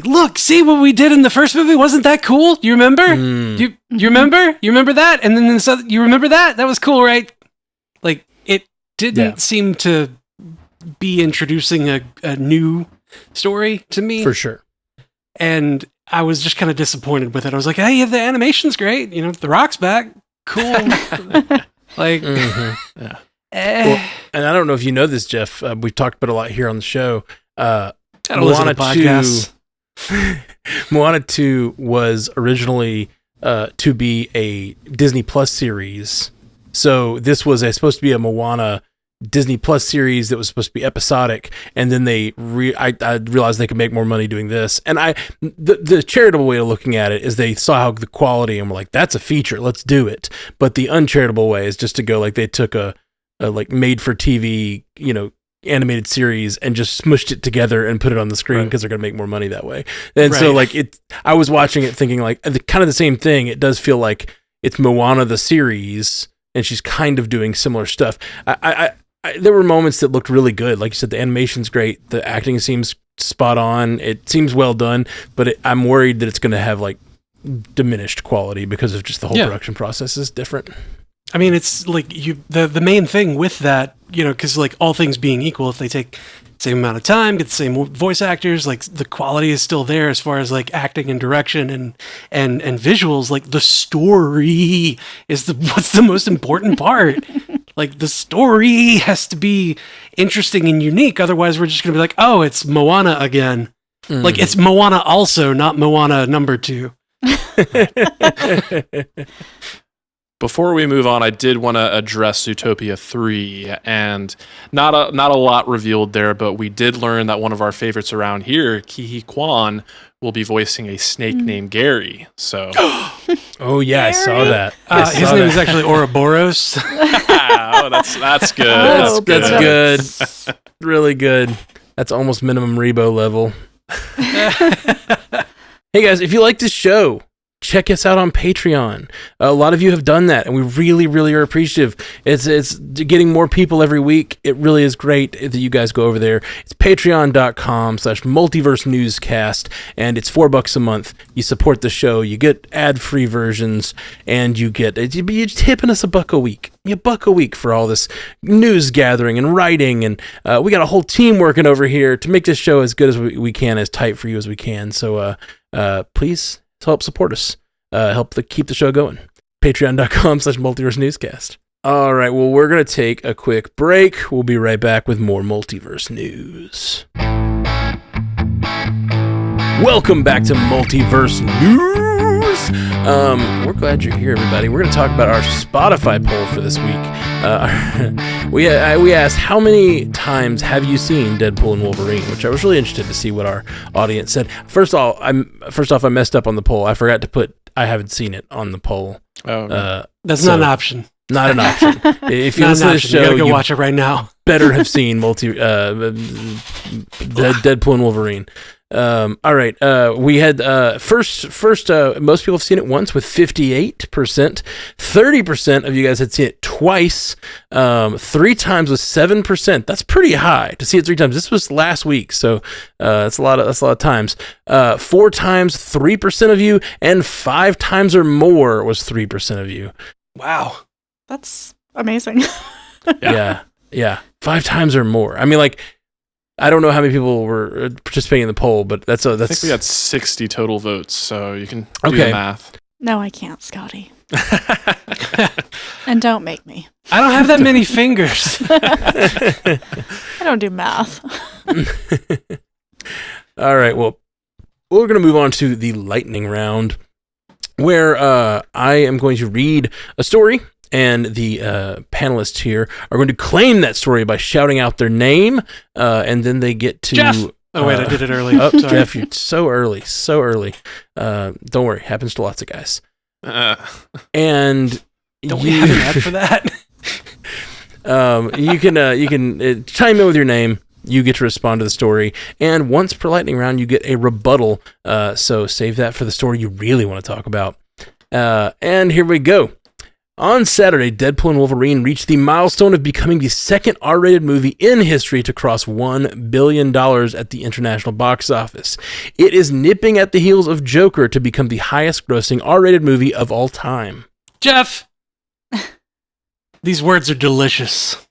look, see what we did in the first movie? Wasn't that cool? You remember? You remember? You remember that? And then you remember that? That was cool, right? Like, it didn't seem to be introducing a new story to me. For sure. And I was just kind of disappointed with it. I was like, hey, the animation's great. The Rock's back. Cool. Like, Well, and I don't know if you know this, Jeff. We've talked about it a lot here on the show. Moana 2 was originally to be a Disney Plus series. So this was supposed to be a Moana Disney Plus series that was supposed to be episodic, and then I realized they could make more money doing this. And the charitable way of looking at it is they saw how the quality and were like, that's a feature, let's do it. But the uncharitable way is just to go like they took a like made for TV, animated series and just smushed it together and put it on the screen because they're going to make more money that way. And so like I was watching it thinking like kind of the same thing. It does feel like it's Moana the series and she's kind of doing similar stuff. There were moments that looked really good. Like you said, the animation's great. The acting seems spot on. It seems well done, but I'm worried that it's going to have like diminished quality because of just the whole production process is different. I mean, it's like the main thing with that, because like all things being equal, if they take the same amount of time, get the same voice actors, like the quality is still there as far as like acting and direction and visuals. Like the story is what's the most important part. Like the story has to be interesting and unique. Otherwise, we're just gonna be like, oh, it's Moana again. Like it's Moana also, not Moana number 2. Before we move on, I did want to address Zootopia 3, and not a lot revealed there, but we did learn that one of our favorites around here, Ki-Hee Kwan, will be voicing a snake named Gary. So, oh yeah, I saw that. His name is actually Ouroboros. Oh, that's good. That's good. Really good. That's almost minimum Rebo level. Hey guys, if you like this show, check us out on Patreon. A lot of you have done that, and we really, really are appreciative. It's getting more people every week. It really is great that you guys go over there. It's patreon.com/multiverse newscast, and it's $4 a month. You support the show. You get ad-free versions, and you're just tipping us $1 a week. $1 a week for all this news gathering and writing, and we got a whole team working over here to make this show as good as we can, as tight for you as we can. So please help support us. Help keep the show going. Patreon.com/multiverse newscast. All right, well, we're going to take a quick break. We'll be right back with more multiverse news. Welcome back to Multiverse News. We're glad you're here, everybody. We're going to talk about our Spotify poll for this week. We asked, how many times have you seen Deadpool and Wolverine? Which I was really interested to see what our audience said. First off, I messed up on the poll. I forgot to put I haven't seen it on the poll. That's not an option. Not an option. If you listen to this show, you gotta go watch it right now. Better have seen Deadpool and Wolverine. All right. We had first. Most people have seen it once with 58%. 30% of you guys had seen it twice. 3 times with 7%. That's pretty high to see it 3 times. This was last week, so that's a lot of times. 4 times, 3% of you, and 5 times or more was 3% of you. Wow, that's amazing. Yeah. 5 times or more. I mean, like, I don't know how many people were participating in the poll, but that's. I think we had 60 total votes, so you can do the math. No, I can't, Scotty. And don't make me. I don't have that many fingers. I don't do math. All right, well, we're going to move on to the lightning round, where I am going to read a story, and the panelists here are going to claim that story by shouting out their name, and then they get to... Jeff! Oh, wait, I did it early. Oh, Jeff, you're so early. Don't worry, happens to lots of guys. And don't we have an ad for that? You can chime in with your name. You get to respond to the story, and once per lightning round, you get a rebuttal. So save that for the story you really want to talk about. And here we go. On Saturday, Deadpool and Wolverine reached the milestone of becoming the second R-rated movie in history to cross $1 billion at the international box office. It is nipping at the heels of Joker to become the highest-grossing R-rated movie of all time. Jeff! These words are delicious.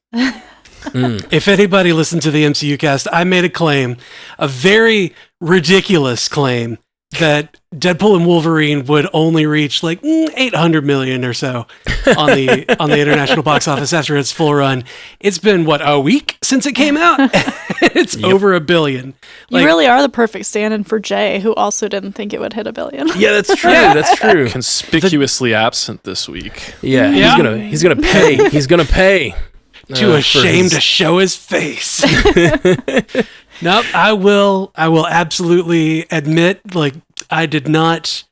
If anybody listened to the MCU cast, I made a claim, a very ridiculous claim, that Deadpool and Wolverine would only reach like 800 million or so on the international box office after its full run. It's been a week since it came out. It's over $1 billion. You really are the perfect stand-in for Jay, who also didn't think it would hit $1 billion. Yeah, that's true. That's true. Conspicuously absent this week. Yeah. He's gonna pay. He's gonna pay. Too ashamed to show his face. Nope, I will absolutely admit, like, I did not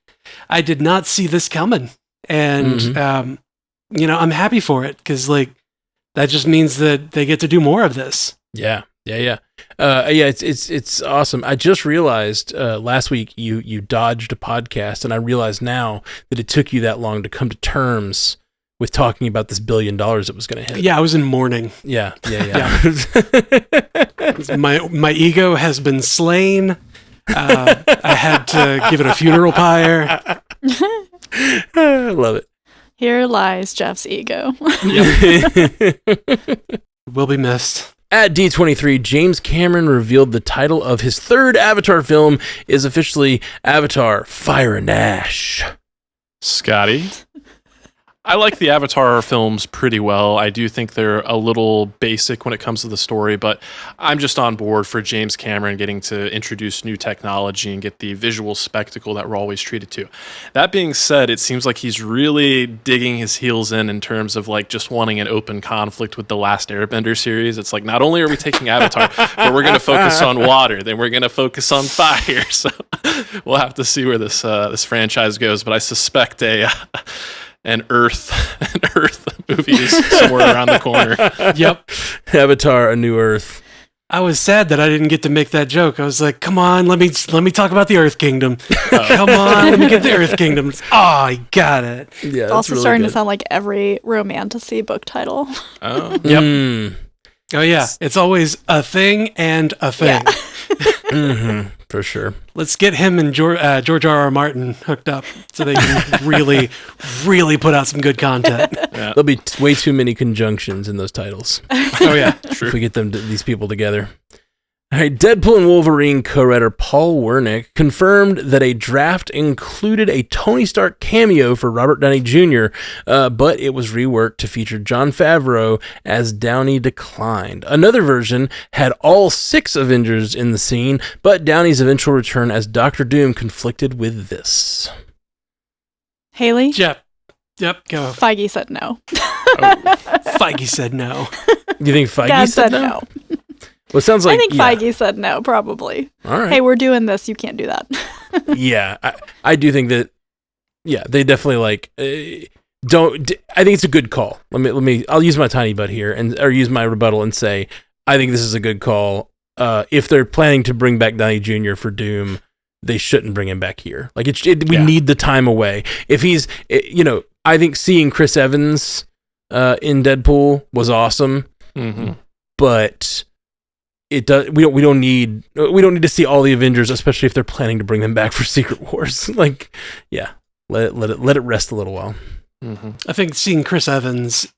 see this coming. And, I'm happy for it, because, like, that just means that they get to do more of this. Yeah. It's awesome. I just realized last week you dodged a podcast, and I realize now that it took you that long to come to terms with talking about this $1 billion that was going to hit. Yeah, I was in mourning. Yeah. My ego has been slain. I had to give it a funeral pyre. I love it. Here lies Jeff's ego. Will be missed. At D23, James Cameron revealed the title of his 3rd Avatar film is officially Avatar: Fire and Ash. Scotty? I like the Avatar films pretty well. I do think they're a little basic when it comes to the story, but I'm just on board for James Cameron getting to introduce new technology and get the visual spectacle that we're always treated to. That being said, it seems like he's really digging his heels in terms of like just wanting an open conflict with the Last Airbender series. It's like, not only are we taking Avatar, but we're going to focus on water, then we're going to focus on fire. So we'll have to see where this franchise goes, but I suspect an Earth movie is somewhere around the corner. Yep. Avatar: A New Earth. I was sad that I didn't get to make that joke. I was like, come on, let me talk about the Earth Kingdom. Come on, let me get the Earth Kingdom. Oh, I got it. Yeah, it's also really starting to sound like every romantasy book title. Oh. Yep. Oh, yeah. It's always a thing and a thing. Yeah. For sure. Let's get him and George R.R. Martin hooked up so they can really, really put out some good content. Yeah. There'll be way too many conjunctions in those titles. Oh, yeah. True. If we get these people together. All right, Deadpool and Wolverine co-writer Paul Wernick confirmed that a draft included a Tony Stark cameo for Robert Downey Jr., but it was reworked to feature Jon Favreau as Downey declined. Another version had all 6 Avengers in the scene, but Downey's eventual return as Doctor Doom conflicted with this. Haley? Yep, go. Feige said no. Feige said no. You think Feige Dad said said no? no. Well, it sounds like I think Feige said no, probably. All right. Hey, we're doing this. You can't do that. Yeah, I do think that. Yeah, they definitely like don't. I think it's a good call. Let me. I'll use my tiny butt here or use my rebuttal and say I think this is a good call. If they're planning to bring back Downey Jr. for Doom, they shouldn't bring him back here. Like we need the time away. If he's, I think seeing Chris Evans in Deadpool was awesome, but it does. We don't need to see all the Avengers, especially if they're planning to bring them back for Secret Wars. Like, yeah, let it rest a little while. I think seeing Chris Evans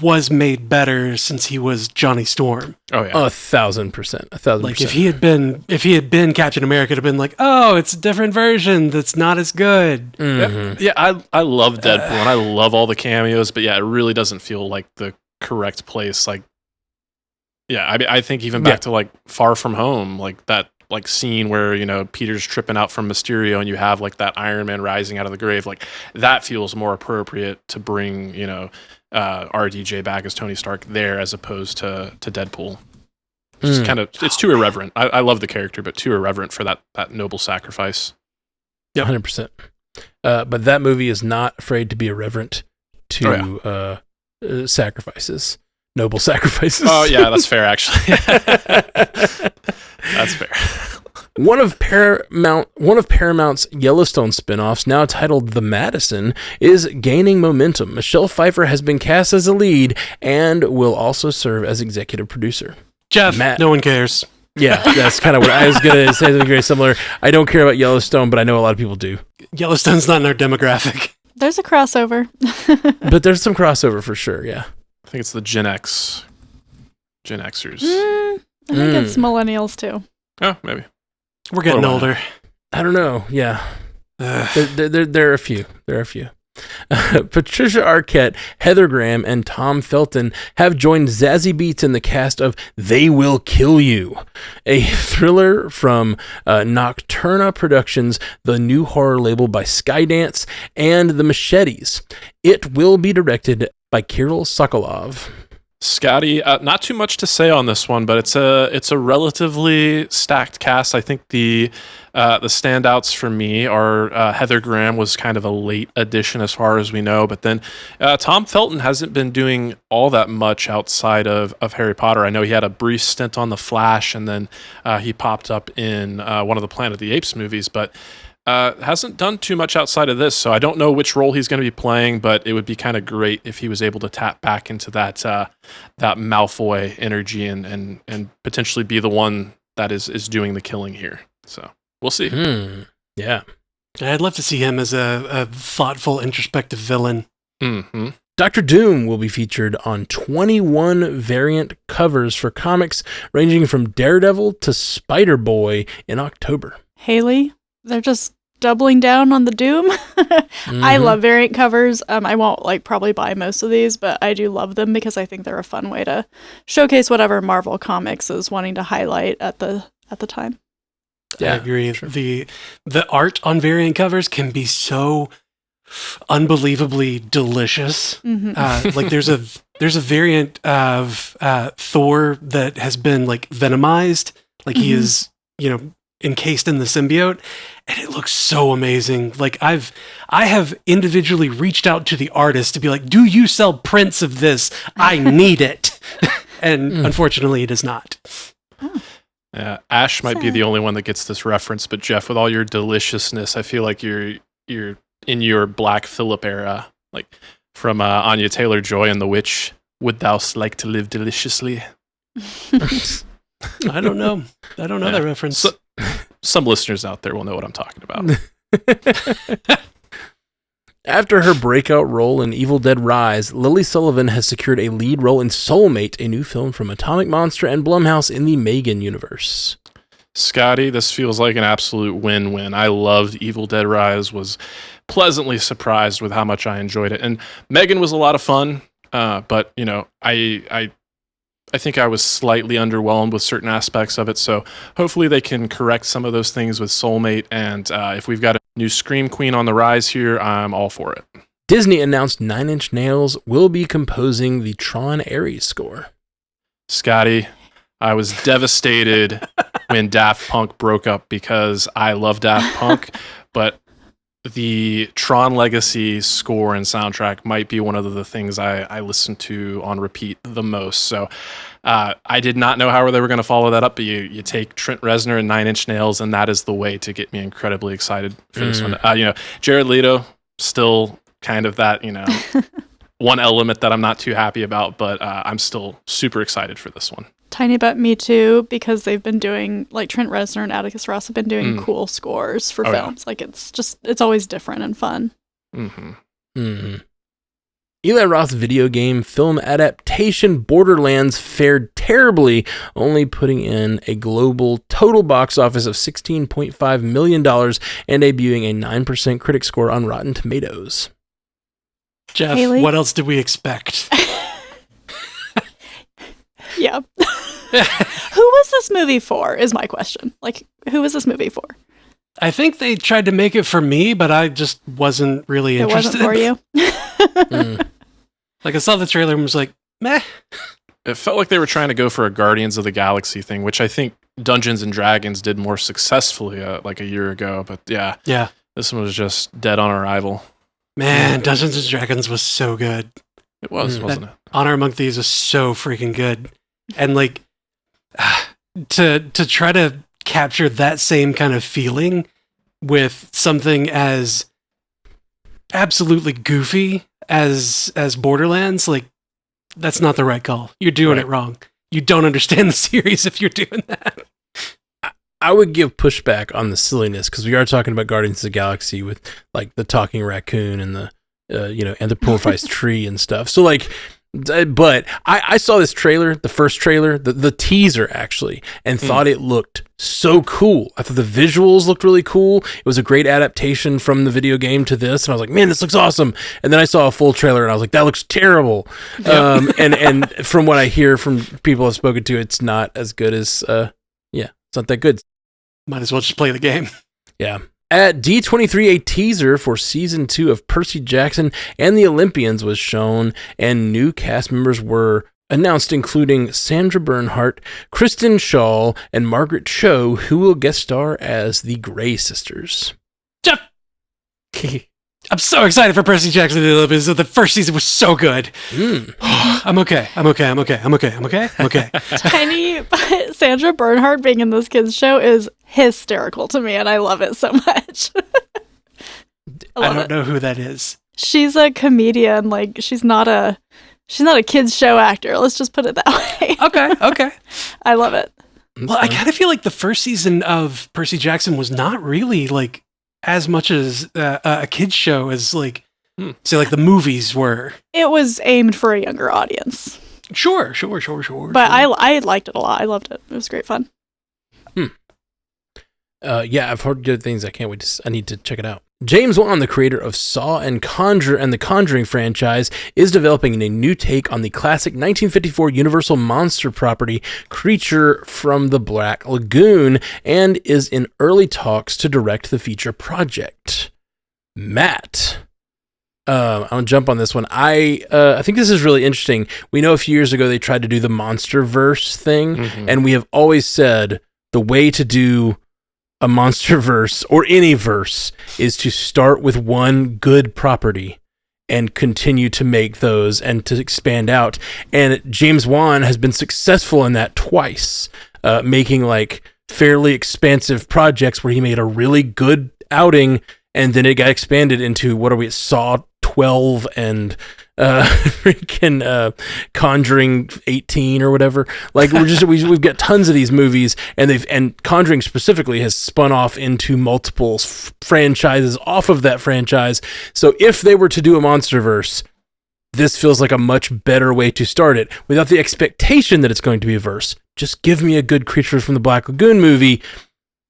was made better since he was Johnny Storm. Oh yeah, 1,000%. Like if he had been Captain America, it'd have been like, oh, it's a different version that's not as good. Yeah, I love Deadpool and I love all the cameos, but yeah, it really doesn't feel like the correct place. Like, yeah, I think even back to like Far From Home, like that like scene where Peter's tripping out from Mysterio and you have like that Iron Man rising out of the grave, like that feels more appropriate to bring RDJ back as Tony Stark there as opposed to Deadpool. It's kind of it's too irreverent. I love the character, but too irreverent for that noble sacrifice. Yeah, 100%. But that movie is not afraid to be irreverent to sacrifices, noble sacrifices. Oh yeah, that's fair actually. That's fair. One of Paramount's Yellowstone spinoffs, now titled The Madison, is gaining momentum. Michelle Pfeiffer has been cast as a lead and will also serve as executive producer. Jeff, no one cares. Yeah, that's kind of what I was going to say. Something very similar. I don't care about Yellowstone, but I know a lot of people do. Yellowstone's not in our demographic. There's a crossover. But there's some crossover for sure, yeah. I think it's the Gen Xers. I think it's millennials too. Oh, maybe. We're getting older. I don't know. Yeah. There are a few. Patricia Arquette, Heather Graham, and Tom Felton have joined Zazie Beetz in the cast of They Will Kill You, a thriller from Nocturna Productions, the new horror label by Skydance, and The Machetes. It will be directed by Kirill Sokolov. Scotty, not too much to say on this one, but it's a relatively stacked cast. I think the standouts for me are Heather Graham was kind of a late addition as far as we know, but then Tom Felton hasn't been doing all that much outside of Harry Potter. I know he had a brief stint on The Flash, and then he popped up in one of the Planet of the Apes movies, but hasn't done too much outside of this, so I don't know which role he's going to be playing, but it would be kind of great if he was able to tap back into that Malfoy energy and potentially be the one that is doing the killing here. So we'll see. Yeah. I'd love to see him as a thoughtful, introspective villain. Mm-hmm. Dr. Doom will be featured on 21 variant covers for comics ranging from Daredevil to Spider-Boy in October. Haley, they're just doubling down on the Doom. I love variant covers. I won't probably buy most of these, but I do love them because I think they're a fun way to showcase whatever Marvel Comics is wanting to highlight at the time. Yeah, I agree. Sure. The art on variant covers can be so unbelievably delicious. There's a variant of Thor that has been venomized. He is, encased in the symbiote, and it looks so amazing. I have individually reached out to the artist to be like, do you sell prints of this? I need it. And unfortunately it is not. Ash might be the only one that gets this reference, but Jeff, with all your deliciousness, I feel like you're in your Black Phillip era, from Anya Taylor-Joy and The Witch. Would thou like to live deliciously? I don't know that reference. Some listeners out there will know what I'm talking about. After her breakout role in Evil Dead Rise, Lily Sullivan has secured a lead role in Soulmate, a new film from Atomic Monster and Blumhouse in the Megan universe. Scotty, this feels like an absolute win-win. I loved Evil Dead Rise, was pleasantly surprised with how much I enjoyed it. And Megan was a lot of fun, but, I I think I was slightly underwhelmed with certain aspects of it. So hopefully they can correct some of those things with Soulmate. And if we've got a new Scream Queen on the rise here, I'm all for it. Disney announced Nine Inch Nails will be composing the Tron Ares score. Scotty, I was devastated when Daft Punk broke up because I love Daft Punk, but the Tron Legacy score and soundtrack might be one of the things I listen to on repeat the most. So I did not know how they were going to follow that up, but you take Trent Reznor and Nine Inch Nails, and that is the way to get me incredibly excited for this one. Jared Leto, still kind of that, one element that I'm not too happy about, but I'm still super excited for this one. Tiny bit me too, because they've been doing, like, Trent Reznor and Atticus Ross have been doing cool scores for films. Yeah. Like, it's always different and fun. Mm-hmm. Mm-hmm. Eli Roth's video game film adaptation Borderlands fared terribly, only putting in a global total box office of $16.5 million and debuting a 9% critic score on Rotten Tomatoes. Jeff, Haley? What else did we expect? Yeah. Who was this movie for, is my question. Like, who was this movie for? I think they tried to make it for me, but I just wasn't really interested. It wasn't for you? Like, I saw the trailer and was like, meh. It felt like they were trying to go for a Guardians of the Galaxy thing, which I think Dungeons and Dragons did more successfully like a year ago. But yeah, this one was just dead on arrival. Man, Dungeons and Dragons was so good. It was, wasn't it? Honor Among Thieves was so freaking good. And like, to try to capture that same kind of feeling with something as absolutely goofy as Borderlands, like, that's not the right call. You're doing it wrong. You don't understand the series if you're doing that. I would give pushback on the silliness, because we are talking about Guardians of the Galaxy with, like, the talking raccoon and the anthropomorphized tree and stuff. So, like, but I saw this trailer, the first trailer, the teaser actually, and thought it looked so cool. I thought the visuals looked really cool. It was a great adaptation from the video game to this, and I was like, man, this looks awesome. And then I saw a full trailer, and I was like, that looks terrible. Yep. And from what I hear from people I've spoken to, it's not as good as it's not that good. Might as well just play the game. Yeah. At D23, a teaser for Season 2 of Percy Jackson and the Olympians was shown, and new cast members were announced, including Sandra Bernhard, Kristen Schaal, and Margaret Cho, who will guest star as the Grey Sisters. Jeff! I'm so excited for Percy Jackson and the Olympians. The first season was so good. I'm okay. Tiny, but Sandra Bernhard being in this kids show is hysterical to me, and I love it so much. I don't know who that is. She's a comedian. Like, she's not a kids show actor. Let's just put it that way. Okay. I love it. Well, I kind of feel like the first season of Percy Jackson was not really like as much as a kids show as like say like the movies were. It was aimed for a younger audience. Sure. But I liked it a lot. I loved it. It was great fun. I've heard good things. I can't wait I need to check it out. James Wan, the creator of Saw and Conjure and the Conjuring franchise, is developing a new take on the classic 1954 Universal monster property, Creature from the Black Lagoon, and is in early talks to direct the feature project. Matt, I'll jump on this one. I think this is really interesting. We know a few years ago they tried to do the Monsterverse thing, and we have always said the way to do a Monsterverse or any verse is to start with one good property and continue to make those and to expand out. And James Wan has been successful in that twice, making like fairly expansive projects where he made a really good outing and then it got expanded into, what are we at, Saw 12 and freaking Conjuring 18 or whatever. Like we've got tons of these movies, and Conjuring specifically has spun off into multiple franchises off of that franchise. So if they were to do a Monsterverse, this feels like a much better way to start it without the expectation that it's going to be a verse. Just give me a good Creatures from the Black Lagoon movie.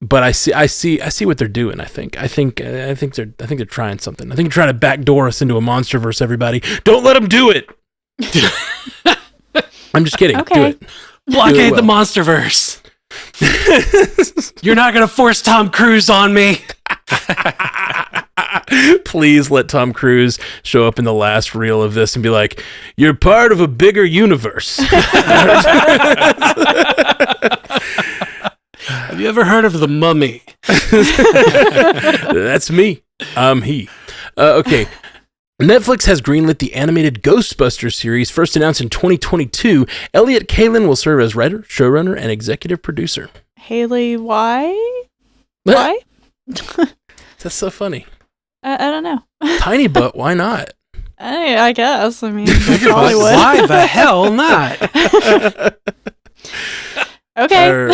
But I see what they're doing. I think they're trying something. I think they're trying to backdoor us into a Monsterverse. Everybody, don't let them do it. I'm just kidding. Okay. Do it. Blockade the well. Monsterverse. You're not going to force Tom Cruise on me. Please let Tom Cruise show up in the last reel of this and be like, "You're part of a bigger universe." Have you ever heard of The Mummy? That's me. I'm he. Okay. Netflix has greenlit the animated Ghostbusters series, first announced in 2022. Elliot Kalin will serve as writer, showrunner, and executive producer. Haley, why? Why? That's so funny. I don't know. Tiny butt, why not? I guess. I mean, that's Hollywood. Why the hell not? Okay.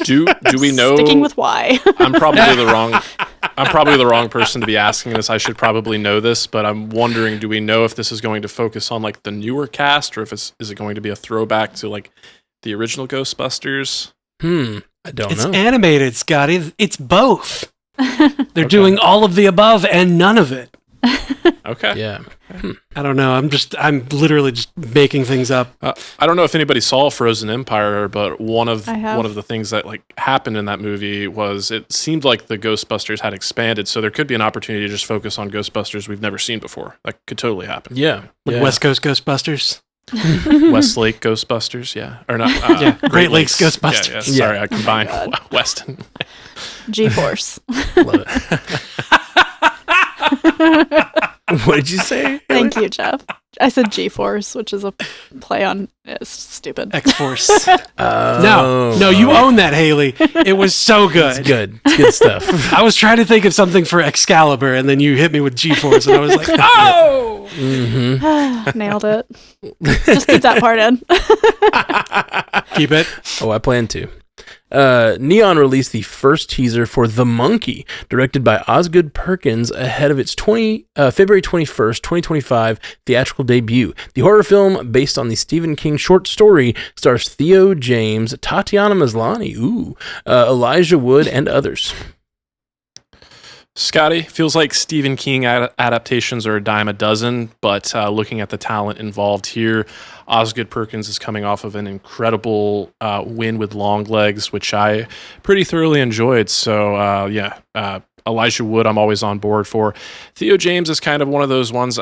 Do we know? Sticking with why? I'm probably the wrong person to be asking this. I should probably know this, but I'm wondering, do we know if this is going to focus on like the newer cast, or if is it going to be a throwback to like the original Ghostbusters? I don't It's know. animated, Scotty. It's both. They're doing all of the above and none of it. Okay. Yeah. I don't know. I'm literally just making things up. I don't know if anybody saw Frozen Empire, but one of I have. the things that like happened in that movie was it seemed like the Ghostbusters had expanded, so there could be an opportunity to just focus on Ghostbusters we've never seen before. That could totally happen. Yeah. Like yeah. West Coast Ghostbusters. West Lake Ghostbusters, yeah, or not? Yeah, Great Lakes Ghostbusters. Yeah, sorry, I Oh combined my God. West and G-Force. Love it. What did you say? Thank you, Jeff. I said G-Force, which is a play on. It's stupid. X-Force. Oh. No, you own that, Haley. It was so good. It's good. It's good stuff. I was trying to think of something for Excalibur, and then you hit me with G-Force, and I was like, oh! Nailed it. Just keep that part in. Keep it. Oh, I plan to. Neon released the first teaser for The Monkey, directed by Osgood Perkins, ahead of its February 21st, 2025 theatrical debut. The horror film, based on the Stephen King short story, stars Theo James, Tatiana Maslany, Elijah Wood, and others. Scotty, feels like Stephen King adaptations are a dime a dozen, but looking at the talent involved here, Osgood Perkins is coming off of an incredible win with Longlegs, which I pretty thoroughly enjoyed. So, Elijah Wood, I'm always on board for. Theo James is kind of one of those ones.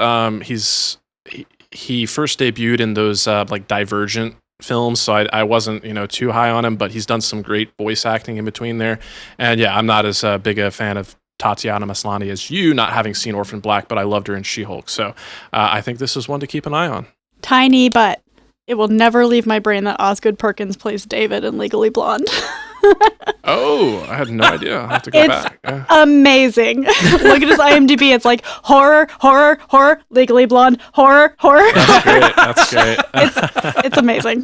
He first debuted in those like Divergent films, so I wasn't too high on him, but he's done some great voice acting in between there. And yeah, I'm not as big a fan of Tatiana Maslany as you, not having seen Orphan Black, but I loved her in She-Hulk. So I think this is one to keep an eye on. Tiny, but it will never leave my brain that Osgood Perkins plays David in Legally Blonde. Oh, I had no idea. I'll have to go It's back. Yeah. amazing. Look at his IMDb. It's like horror, horror, horror, Legally Blonde, horror, horror. That's great. That's great. It's amazing.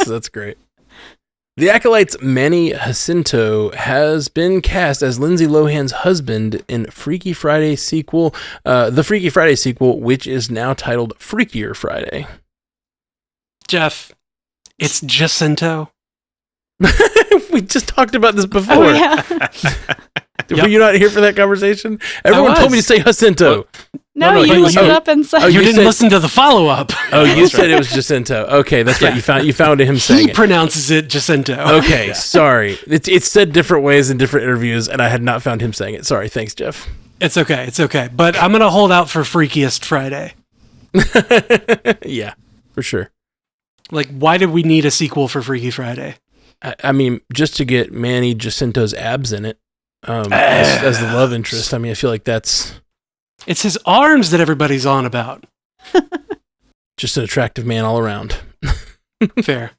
That's great. The Acolyte's Manny Jacinto has been cast as Lindsay Lohan's husband in Freaky Friday sequel, the Freaky Friday sequel, which is now titled Freakier Friday. Jeff, it's Jacinto. We just talked about this before. Oh, yeah. Were you not here for that conversation? Everyone told me to say Jacinto. No, no, you you- looked it up and said. Oh, You you didn't said- listen to the follow-up. Oh, you said it was Jacinto. Okay, that's right. You found him saying He it. pronounces it Jacinto. Okay, sorry. It's said different ways in different interviews, and I had not found him saying it. Sorry. Thanks, Jeff. It's okay. It's okay. But I'm going to hold out for Freakiest Friday. Yeah, for sure. Like, why did we need a sequel for Freaky Friday? I mean, just to get Manny Jacinto's abs in it as the love interest. I mean, I feel like that's It's his arms that everybody's on about. just an attractive man all around. Fair.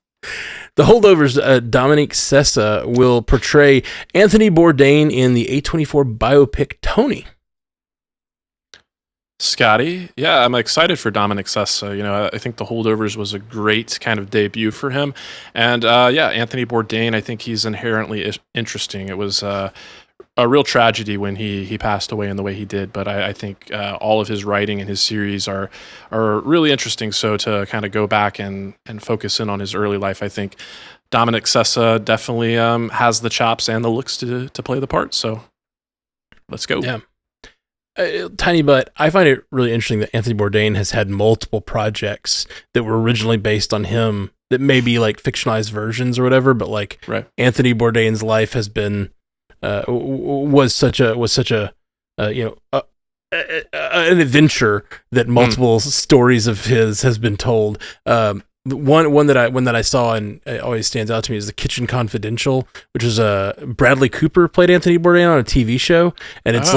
The Holdovers' Dominique Sessa will portray Anthony Bourdain in the A24 biopic Tony. Scotty, yeah, I'm excited for Dominic Sessa. I think The Holdovers was a great kind of debut for him. And Anthony Bourdain, I think he's inherently interesting. It was a real tragedy when he passed away in the way he did, but I think all of his writing and his series are really interesting. So to kind of go back and focus in on his early life, I think Dominic Sessa definitely has the chops and the looks to play the part. So let's go. Yeah. tiny but I find it really interesting that Anthony Bourdain has had multiple projects that were originally based on him that may be like fictionalized versions or whatever, but like Anthony Bourdain's life has been was such a an adventure that multiple stories of his has been told. One that I saw and it always stands out to me is The Kitchen Confidential, which is Bradley Cooper played Anthony Bourdain on a TV show, and it's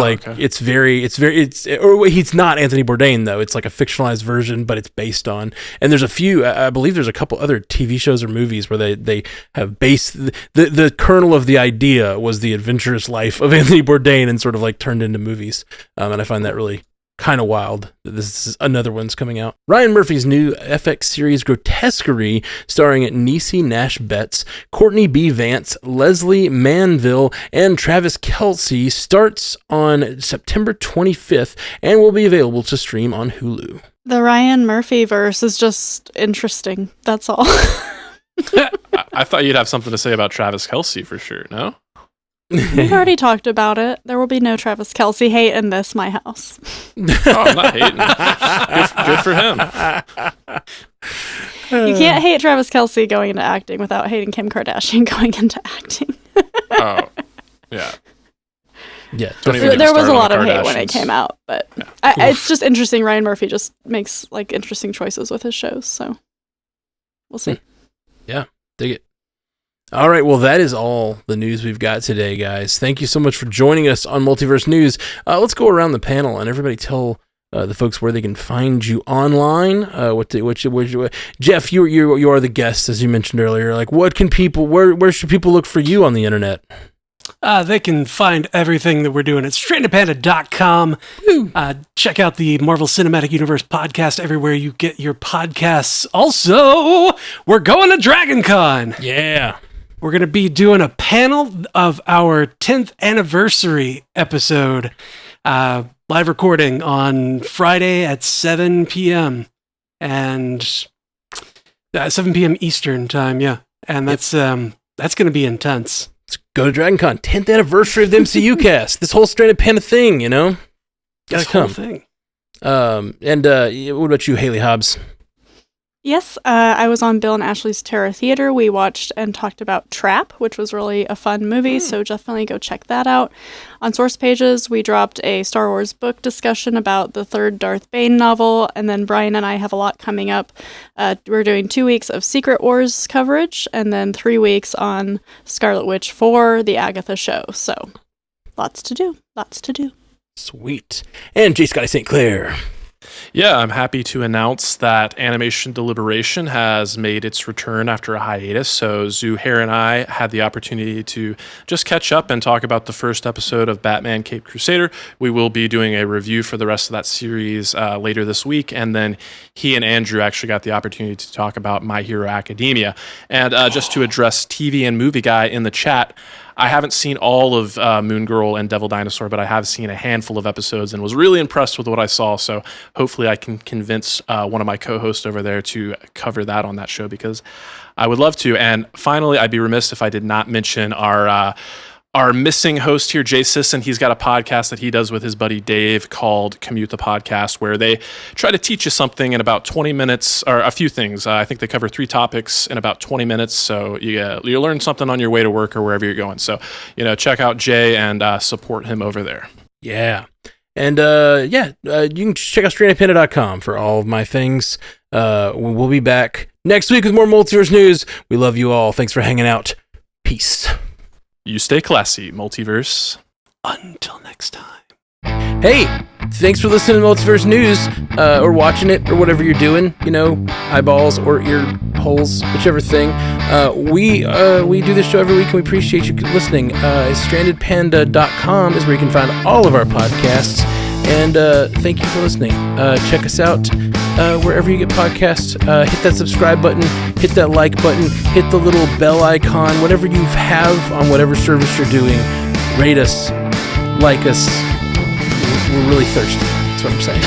he's not Anthony Bourdain though. It's like a fictionalized version, but it's based on. And there's I believe there's a couple other TV shows or movies where they have based the kernel of the idea was the adventurous life of Anthony Bourdain and sort of like turned into movies. And I find that really kind of wild that this is another one's coming out. Ryan Murphy's new FX series Grotesquerie, starring Niecy Nash Betts, Courtney B. Vance, Leslie Manville, and Travis Kelce, starts on September 25th and will be available to stream on Hulu. The Ryan Murphy verse is just interesting. That's all. I thought you'd have something to say about Travis Kelce for sure, no? We've already talked about it. There will be no Travis Kelce hate in this, my house. I'm not hating. Good for him. You can't hate Travis Kelce going into acting without hating Kim Kardashian going into acting. Oh, yeah. Yeah, there was a lot of hate when it came out, but it's just interesting. Ryan Murphy just makes like interesting choices with his shows, so we'll see. Yeah, dig it. All right, well, that is all the news we've got today, guys. Thank you so much for joining us on Multiverse News. Let's go around the panel and everybody tell the folks where they can find you online. Jeff, you are the guest, as you mentioned earlier. Like, what can people? Where should people look for you on the internet? They can find everything that we're doing at strandedpanda.com. Check out the Marvel Cinematic Universe podcast everywhere you get your podcasts. Also, we're going to Dragon Con. Yeah. We're going to be doing a panel of our 10th anniversary episode, live recording on Friday at 7 p.m. and 7 p.m. Eastern time, yeah. And that's going to be intense. Let's go to Dragon Con, 10th anniversary of the MCU cast. This whole Stranded Panda thing, you know? Gotta come. Thing. And what about you, Haley Hobbs? Yes, I was on Bill and Ashley's Terror Theater. We watched and talked about Trap, which was really a fun movie, so definitely go check that out. On Source Pages, we dropped a Star Wars book discussion about the third Darth Bane novel, and then Brian and I have a lot coming up. We're doing 2 weeks of Secret Wars coverage, and then 3 weeks on Scarlet Witch for the Agatha show, so lots to do. Sweet. And J. Scotty St. Clair. Yeah, I'm happy to announce that Animation Deliberation has made its return after a hiatus. So Zuhair and I had the opportunity to just catch up and talk about the first episode of Batman Caped Crusader. We will be doing a review for the rest of that series later this week. And then he and Andrew actually got the opportunity to talk about My Hero Academia. And just to address TV and Movie Guy in the chat, I haven't seen all of Moon Girl and Devil Dinosaur, but I have seen a handful of episodes and was really impressed with what I saw. So hopefully I can convince one of my co-hosts over there to cover that on that show because I would love to. And finally, I'd be remiss if I did not mention our missing host here, Jay Sisson. He's got a podcast that he does with his buddy Dave called Commute the Podcast, where they try to teach you something in about 20 minutes, or a few things. I think they cover 3 topics in about 20 minutes, so you learn something on your way to work or wherever you're going. So, check out Jay and support him over there. Yeah. And, you can check out strandedpanda.com for all of my things. We'll be back next week with more Multiverse news. We love you all. Thanks for hanging out. Peace. You stay classy, Multiverse. Until next time. Hey, thanks for listening to Multiverse News, or watching it, or whatever you're doing, eyeballs or ear holes, whichever thing. We do this show every week, and we appreciate you listening. Strandedpanda.com is where you can find all of our podcasts, and thank you for listening. Check us out wherever you get podcasts. Hit that subscribe button, hit that like button, hit the little bell icon, whatever you have on whatever service you're doing. Rate us, like us. We're really thirsty. That's what I'm saying.